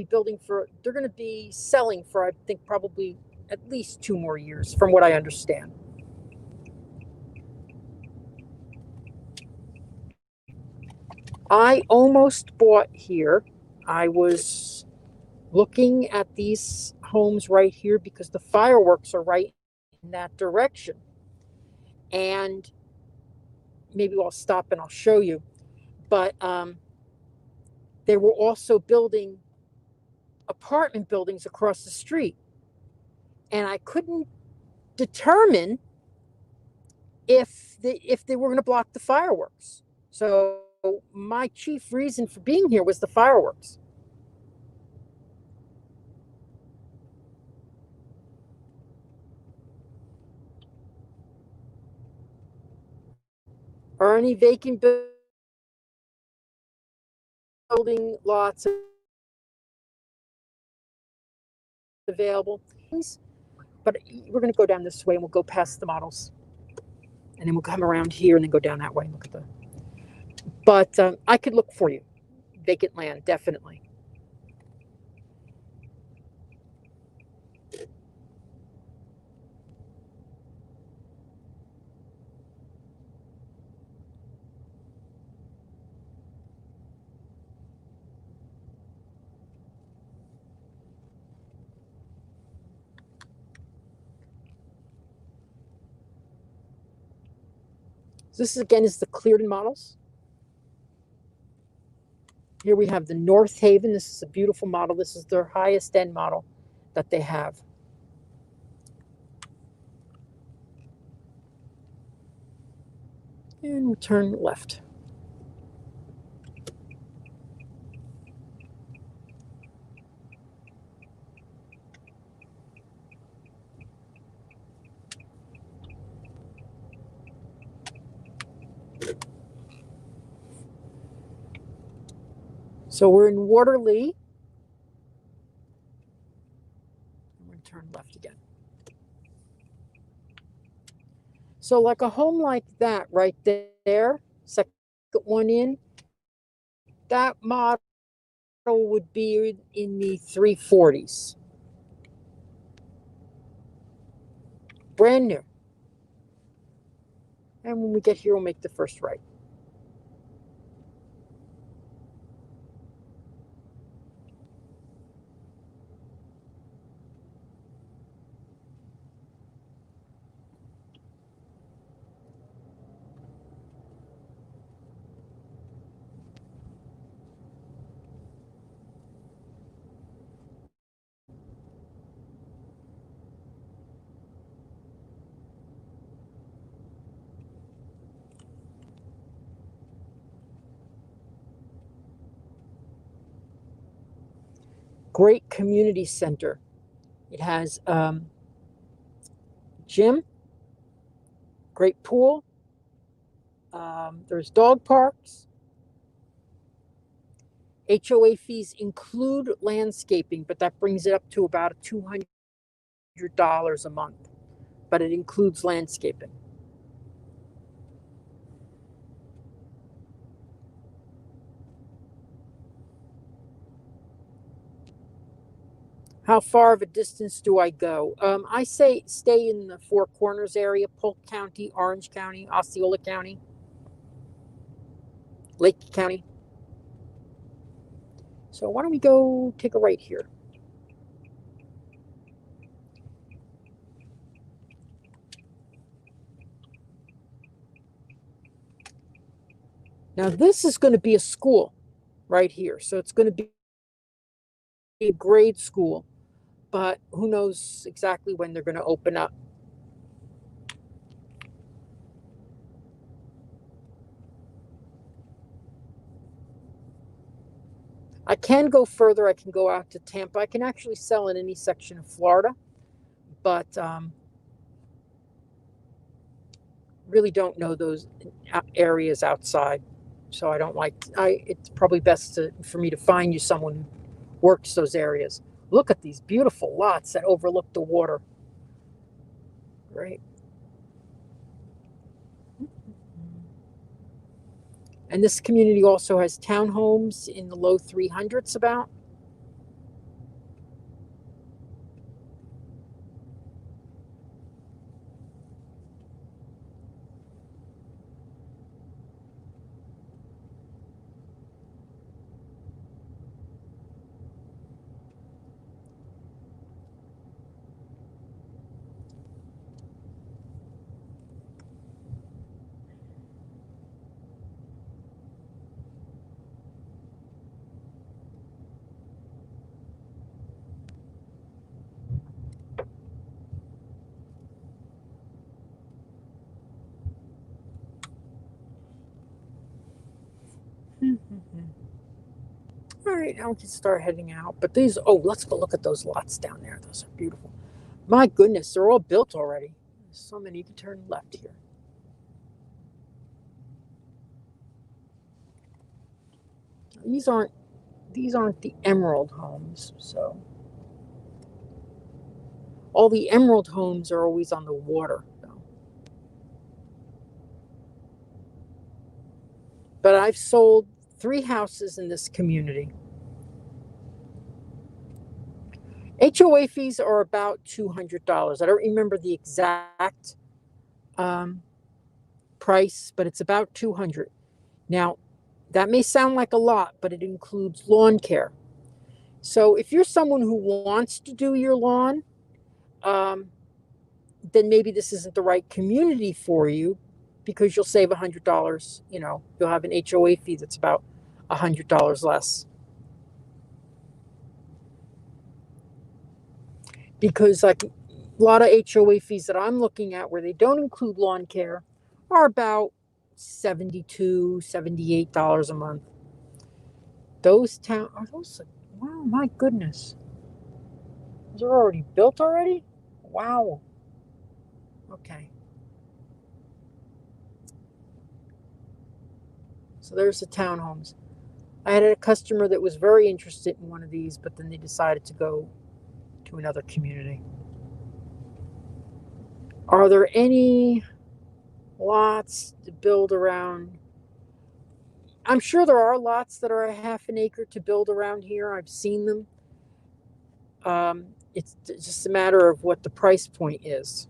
be selling for, I think, probably at least 2 more years, from what I understand. I almost bought here. I was looking at these homes right here because the fireworks are right in that direction. And maybe I'll stop and I'll show you. But they were also building apartment buildings across the street. And I couldn't determine if they were going to block the fireworks. So my chief reason for being here was the fireworks. Are any vacant building lots available? But we're going to go down this way and we'll go past the models. And then we'll come around here and then go down that way and look at the. But I could look for you. Vacant land, definitely. So this again is the Clearton models. Here we have the North Haven. This is a beautiful model. This is their highest end model that they have. And we'll turn left. So we're in Waterley. I'm going to turn left again. So like a home like that right there, second one in, that model would be in the 340s. Brand new. And when we get here, we'll make the first right. Great community center. It has gym, great pool. There's dog parks. HOA fees include landscaping, but that brings it up to about $200 a month. But it includes landscaping. How far of a distance do I go? I say stay in the Four Corners area, Polk County, Orange County, Osceola County, Lake County. So why don't we go take a right here? Now this is going to be a school right here. So it's going to be a grade school, but who knows exactly when they're going to open up. I can go further. I can go out to Tampa. I can actually sell in any section of Florida, but really don't know those areas outside. So I don't like, it's probably best for me to find you someone who works those areas. Look at these beautiful lots that overlook the water. Great. And this community also has townhomes in the low 300s about. All right, now we can start heading out. But these, oh, let's go look at those lots down there. Those are beautiful. My goodness, they're all built already. There's so many. You can turn left here. These aren't the emerald homes. So all the emerald homes are always on the water. But I've sold 3 houses in this community. HOA fees are about $200. I don't remember the exact price, but it's about $200. Now, that may sound like a lot, but it includes lawn care. So if you're someone who wants to do your lawn, then maybe this isn't the right community for you, because you'll save $100. You'll have an HOA fee that's about $100 less. Because like a lot of HOA fees that I'm looking at where they don't include lawn care are about $72, $78 a month. Those wow, my goodness. Those are already built already? Wow. Okay. So there's the townhomes. I had a customer that was very interested in one of these, but then they decided to go to another community. Are there any lots to build around? I'm sure there are lots that are a half an acre to build around here. I've seen them. It's just a matter of what the price point is.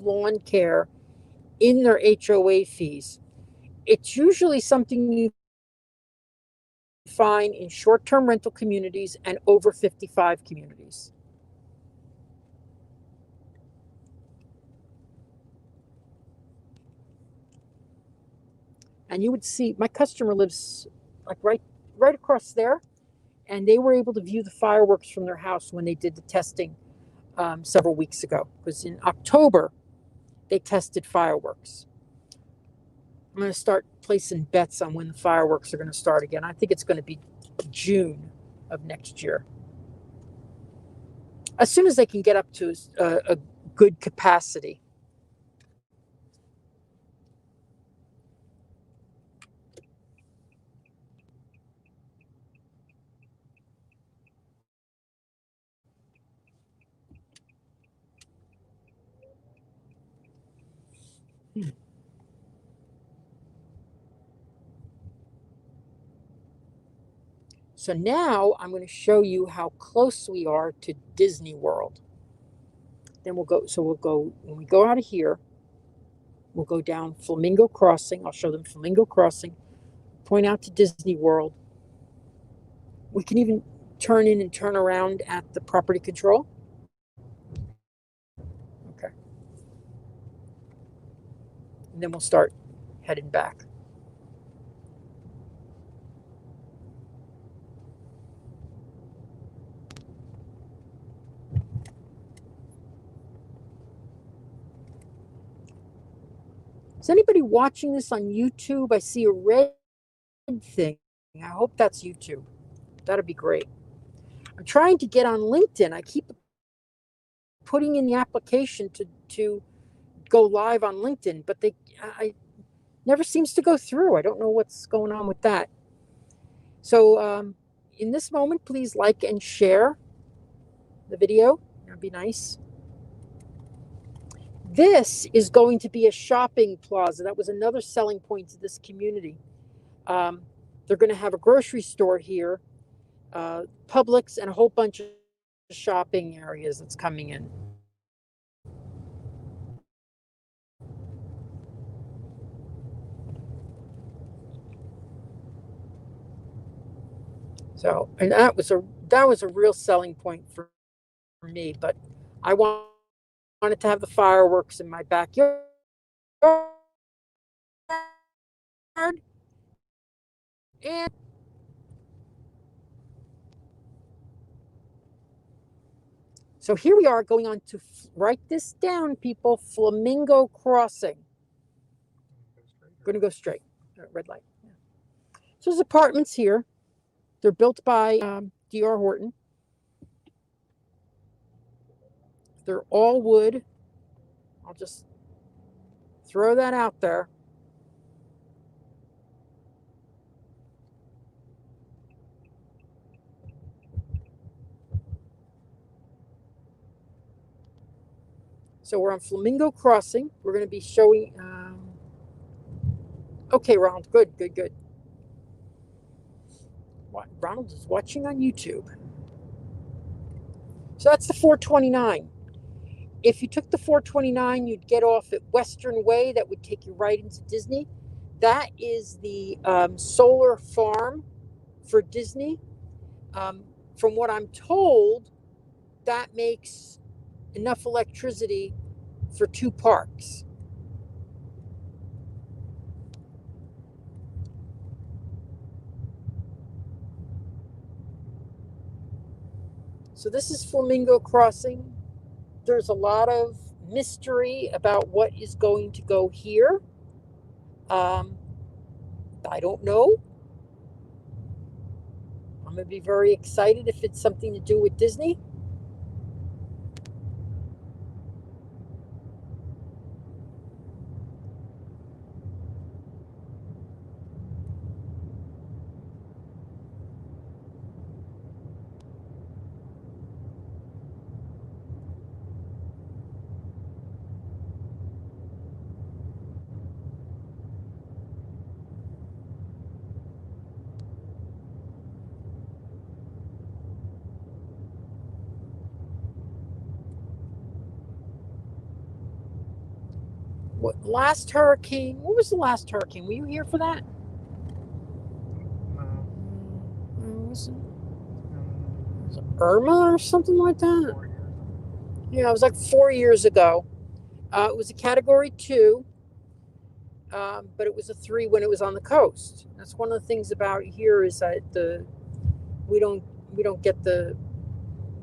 Lawn care in their HOA fees. It's usually something you find in short-term rental communities and over 55 communities. And you would see, my customer lives like right across there, and they were able to view the fireworks from their house when they did the testing several weeks ago. Because in October, they tested fireworks. I'm going to start placing bets on when the fireworks are going to start again. I think it's going to be June of next year. as soon as they can get up to a good capacity. So now I'm going to show you how close we are to Disney World. Then we'll go, when we go out of here, we'll go down Flamingo Crossing. I'll show them Flamingo Crossing, point out to Disney World. We can even turn in and turn around at the property control. Okay. And then we'll start heading back. Is anybody watching this on YouTube? I see a red thing. I hope that's YouTube. That'd be great. I'm trying to get on LinkedIn. I keep putting in the application to go live on LinkedIn, but I never seems to go through. I don't know what's going on with that. So in this moment, please like and share the video. That'd be nice. This is going to be a shopping plaza. That was another selling point to this community. They're going to have a grocery store here, Publix, and a whole bunch of shopping areas that's coming in. So, and that was a real selling point for me. But I wanted to have the fireworks in my backyard. And so here we are going on to, write this down, people, Flamingo Crossing. Going to go straight. Red light. Yeah. So there's apartments here. They're built by D.R. Horton. They're all wood. I'll just throw that out there. So we're on Flamingo Crossing. We're going to be showing. Okay, Ronald. Good. Ronald is watching on YouTube. So that's the 429. If you took the 429, you'd get off at Western Way. That would take you right into Disney. That is the solar farm for Disney. From what I'm told, that makes enough electricity for 2 parks. So this is Flamingo Crossing. There's a lot of mystery about what is going to go here. I don't know. I'm going to be very excited if it's something to do with Disney. What was the last hurricane? Were you here for that? Was it Irma or something like that? Yeah, it was like 4 years ago. It was a Category 2, but it was a 3 when it was on the coast. That's one of the things about here is that we don't get the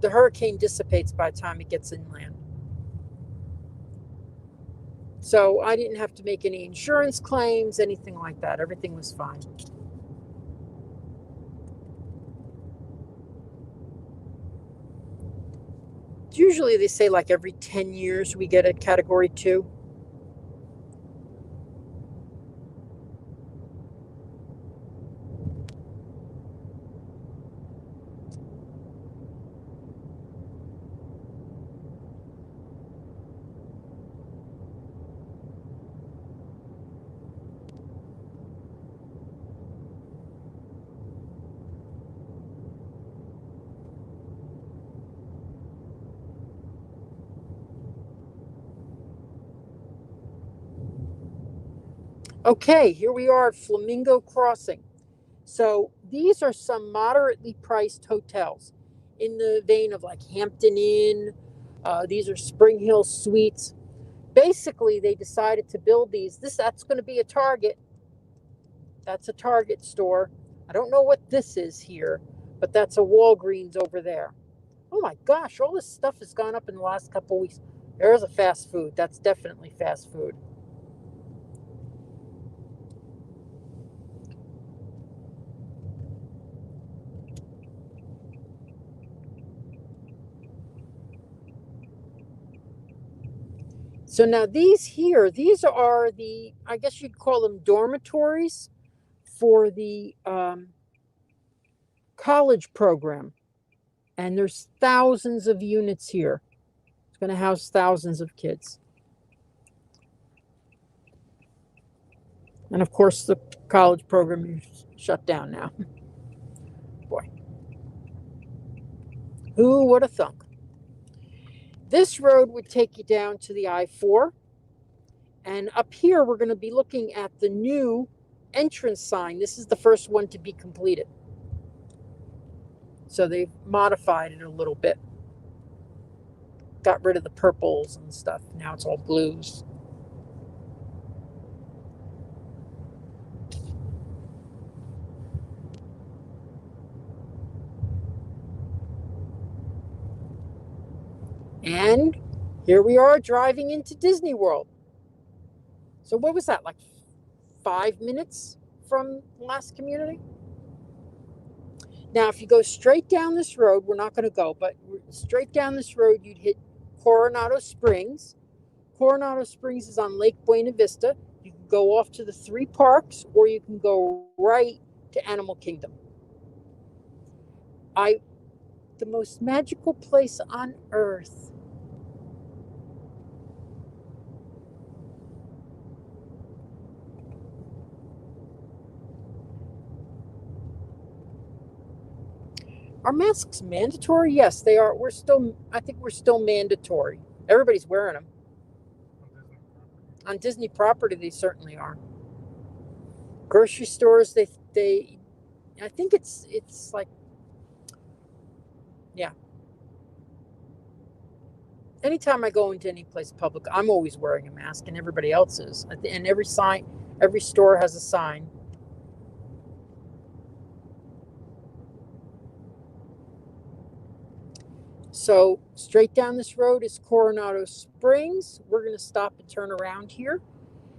hurricane dissipates by the time it gets inland. So I didn't have to make any insurance claims, anything like that. Everything was fine. Usually they say like every 10 years we get a category 2. Okay, here we are at Flamingo Crossing. So these are some moderately priced hotels in the vein of like Hampton Inn. These are Spring Hill Suites. Basically, they decided to build these. That's going to be a Target. That's a Target store. I don't know what this is here, but that's a Walgreens over there. Oh my gosh, all this stuff has gone up in the last couple weeks. There's a fast food. That's definitely fast food. So now these are the, I guess you'd call them dormitories for the college program. And there's thousands of units here. It's going to house thousands of kids. And of course, the college program is shut down now. Boy. Who would have thunk? This road would take you down to the I-4. And up here, we're going to be looking at the new entrance sign. This is the first one to be completed. So they've modified it a little bit. Got rid of the purples and stuff. Now it's all blues. And here we are driving into Disney World. So what was that, like 5 minutes from the last community? Now, if you go straight down this road, we're not going to go, but straight down this road, you'd hit Coronado Springs. Coronado Springs is on Lake Buena Vista. You can go off to the 3 parks, or you can go right to Animal Kingdom. The most magical place on earth. Are masks mandatory? Yes, they are. I think we're still mandatory. Everybody's wearing them. On Disney property, they certainly are. Grocery stores, I think it's like, yeah. Anytime I go into any place public, I'm always wearing a mask, and everybody else is. And every store has a sign. So straight down this road is Coronado Springs. We're going to stop and turn around here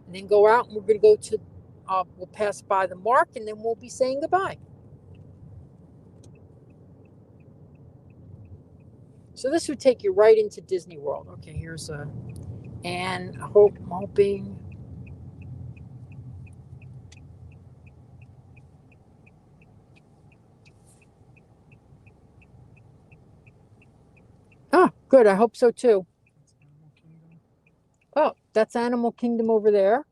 and then go out, and we're going to go to, we'll pass by the Mark, and then we'll be saying goodbye. So this would take you right into Disney World. Okay, here's and I'm hoping. Oh, good. I hope so too. Oh, that's Animal Kingdom over there.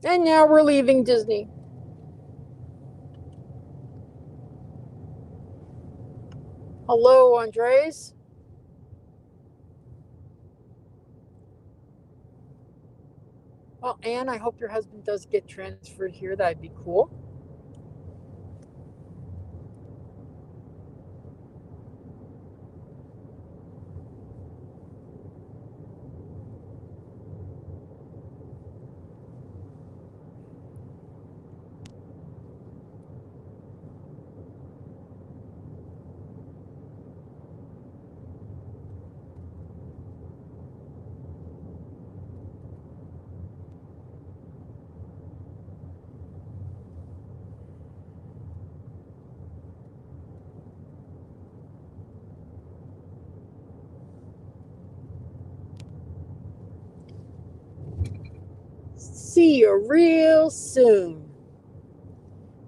And now we're leaving Disney. Hello, Andres. Well, Anne, I hope your husband does get transferred here. That'd be cool. see you real soon.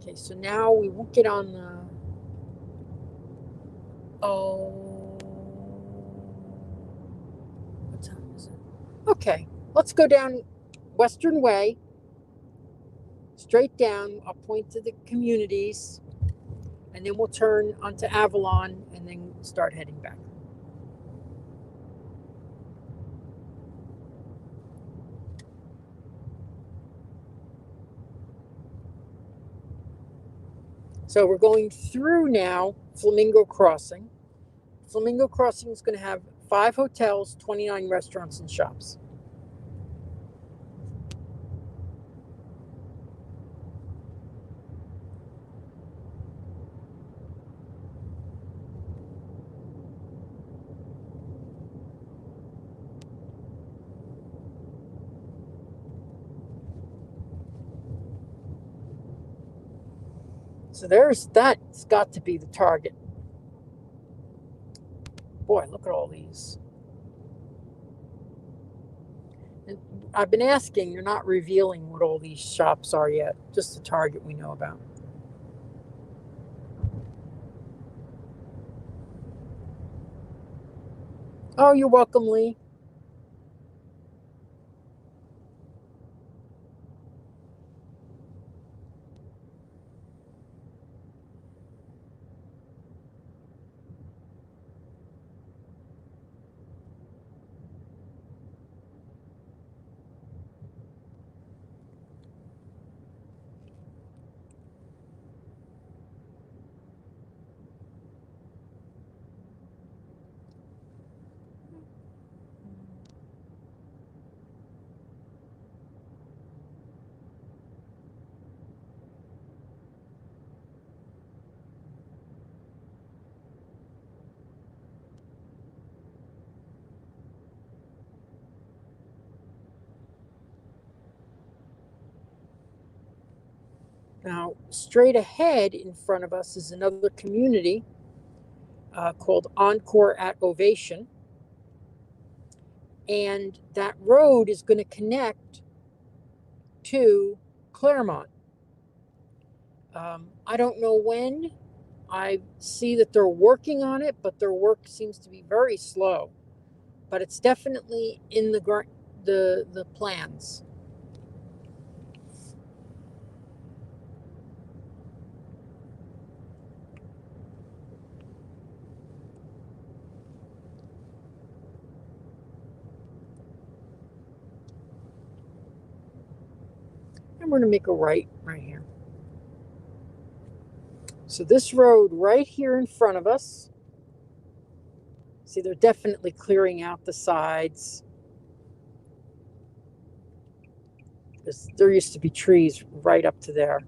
Okay, so now we won't get on the... Oh... What time is it? Okay, let's go down Western Way. Straight down. I'll point to the communities. And then we'll turn onto Avalon and then start heading back. So we're going through now Flamingo Crossing. Flamingo Crossing is going to have 5 hotels, 29 restaurants and shops. So that's got to be the target. Boy, look at all these. And I've been asking, you're not revealing what all these shops are yet. Just the target we know about. Oh, you're welcome, Lee. Now, straight ahead in front of us is another community called Encore at Ovation. And that road is going to connect to Claremont. I don't know when. I see that they're working on it, but their work seems to be very slow. But it's definitely in the plans. And we're going to make a right here. So this road right here in front of us, see, they're definitely clearing out the sides. There used to be trees right up to there.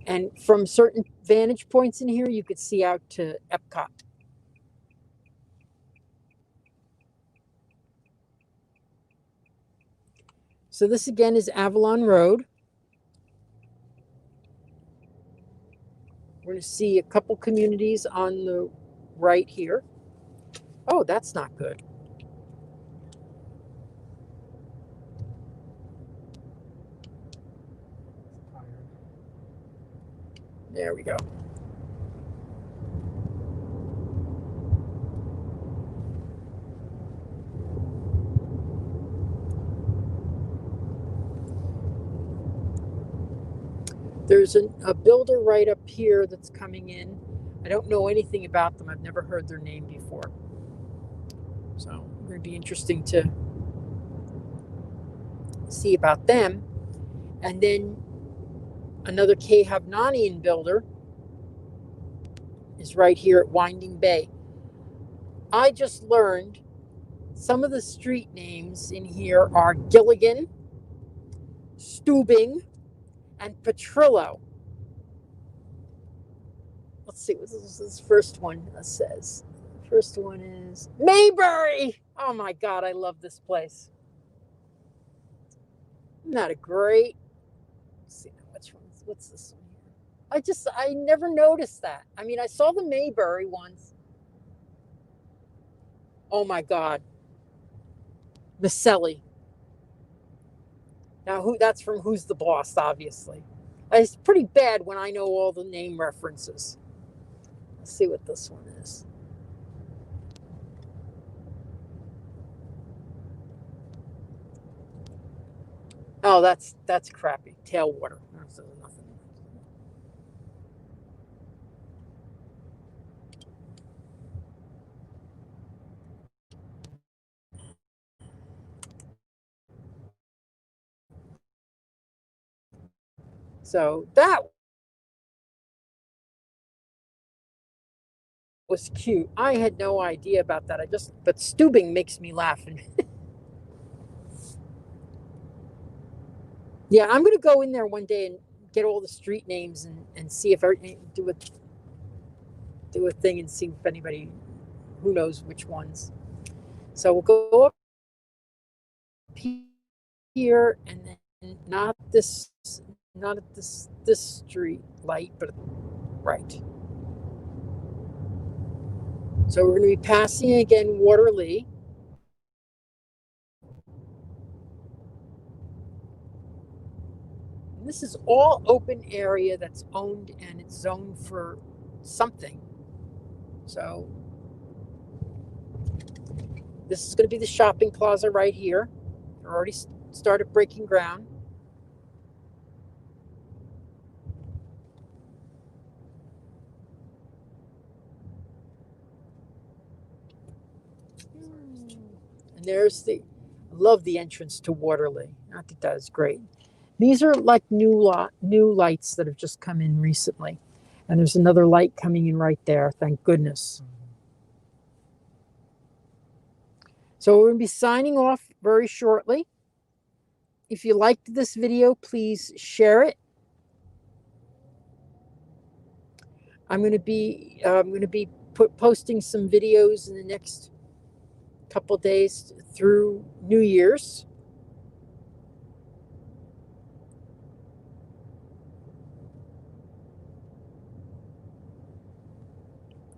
And from certain vantage points in here, you could see out to Epcot. So this again is Avalon Road. We're going to see a couple communities on the right here. Oh, that's not good. There we go. There's a builder right up here that's coming in. I don't know anything about them. I've never heard their name before. So it's going to be interesting to see about them. And then another Kehavnanian builder is right here at Winding Bay. I just learned some of the street names in here are Gilligan, Stubing, and Petrillo. Let's see what this first one says. First one is Maybury. Oh my God, I love this place. Isn't that a great? Let's see which one. What's this one here? I never noticed that. I mean, I saw the Maybury ones. Oh my God. Maselli. Now, that's from Who's the Boss, obviously. It's pretty bad when I know all the name references. Let's see what this one is. Oh, that's crappy. Tailwater. Nothing. So that was cute. I had no idea about that. But Stubing makes me laugh. And yeah, I'm going to go in there one day and get all the street names and see if I do a thing and see if anybody, who knows which ones. So we'll go up here and then not at this street light, but right. So we're going to be passing again Waterloo. And this is all open area that's owned and it's zoned for something. So this is going to be the shopping plaza right here. They're already started breaking ground. And there's I love the entrance to Waterloo. I think that is great. These are like new lights that have just come in recently. And there's another light coming in right there, thank goodness. So we're going to be signing off very shortly. If you liked this video, please share it. I'm going to be posting some videos in the next couple days through New Year's.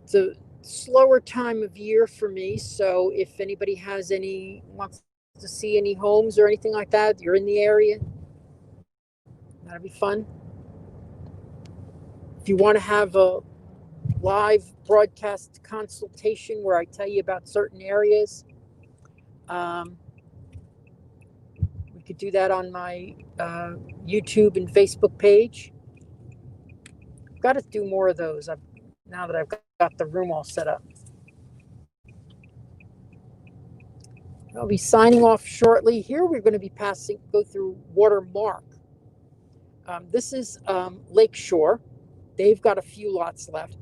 It's a slower time of year for me, so if anybody wants to see any homes or anything like that, you're in the area, that'd be fun. If you want to have a live broadcast consultation where I tell you about certain areas, we could do that on my YouTube and Facebook page. I've got to do more of those now that I've got the room all set up. I'll be signing off shortly. Here we're going to be go through Watermark. This is Lakeshore. They've got a few lots left.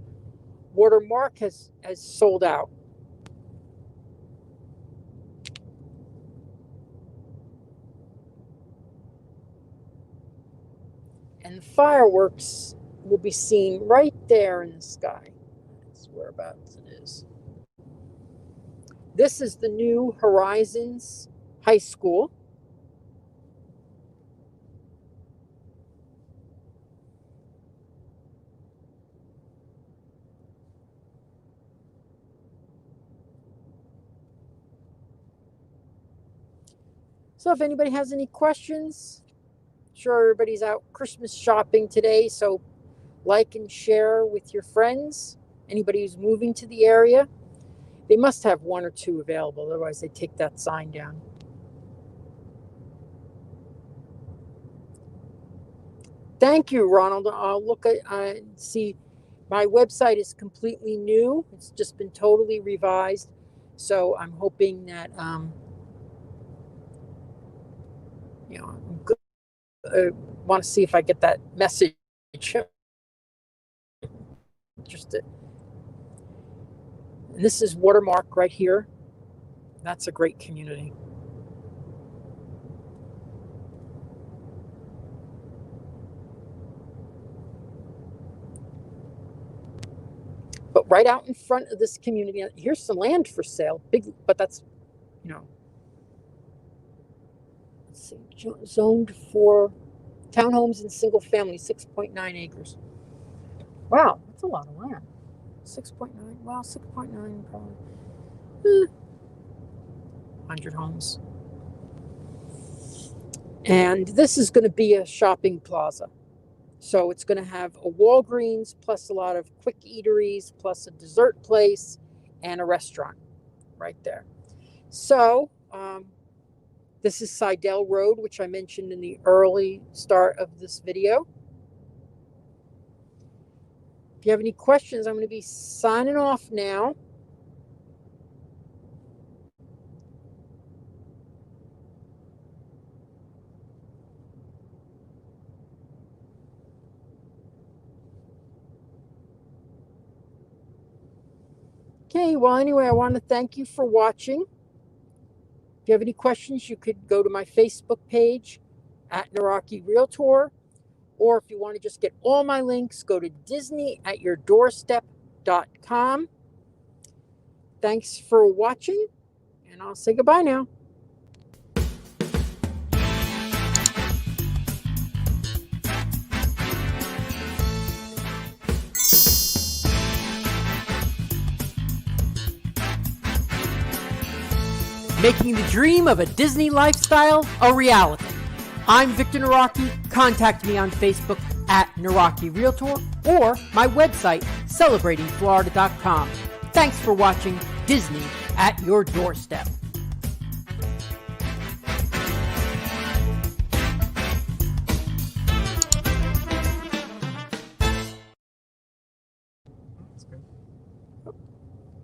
Watermark has sold out. And the fireworks will be seen right there in the sky. That's whereabouts it is. This is the New Horizons High School. So if anybody has any questions, I'm sure everybody's out Christmas shopping today, so like and share with your friends. Anybody who's moving to the area, they must have one or two available, otherwise they take that sign down. Thank you, Ronald. I'll look at see. My website is completely new. It's just been totally revised, so I'm hoping that I want to see if I get that message. Interested. And this is Watermark right here. That's a great community. But right out in front of this community, here's some land for sale. Big, but that's, let's see, zoned for townhomes and single family, 6.9 acres. Wow, that's a lot of land. 6.9, well, 6.9 probably. 100 homes. And this is going to be a shopping plaza. So it's going to have a Walgreens plus a lot of quick eateries plus a dessert place and a restaurant right there. So this is Seidel Road, which I mentioned in the early start of this video. If you have any questions, I'm going to be signing off now. Okay, well, anyway, I want to thank you for watching. If you have any questions, you could go to my Facebook page at Naraki Realtor. Or if you want to just get all my links, go to disneyatyourdoorstep.com. Thanks for watching, and I'll say goodbye now. Making the dream of a Disney lifestyle a reality. I'm Victor Naraki. Contact me on Facebook at Naraki Realtor or my website, celebratingflorida.com. Thanks for watching Disney at Your Doorstep.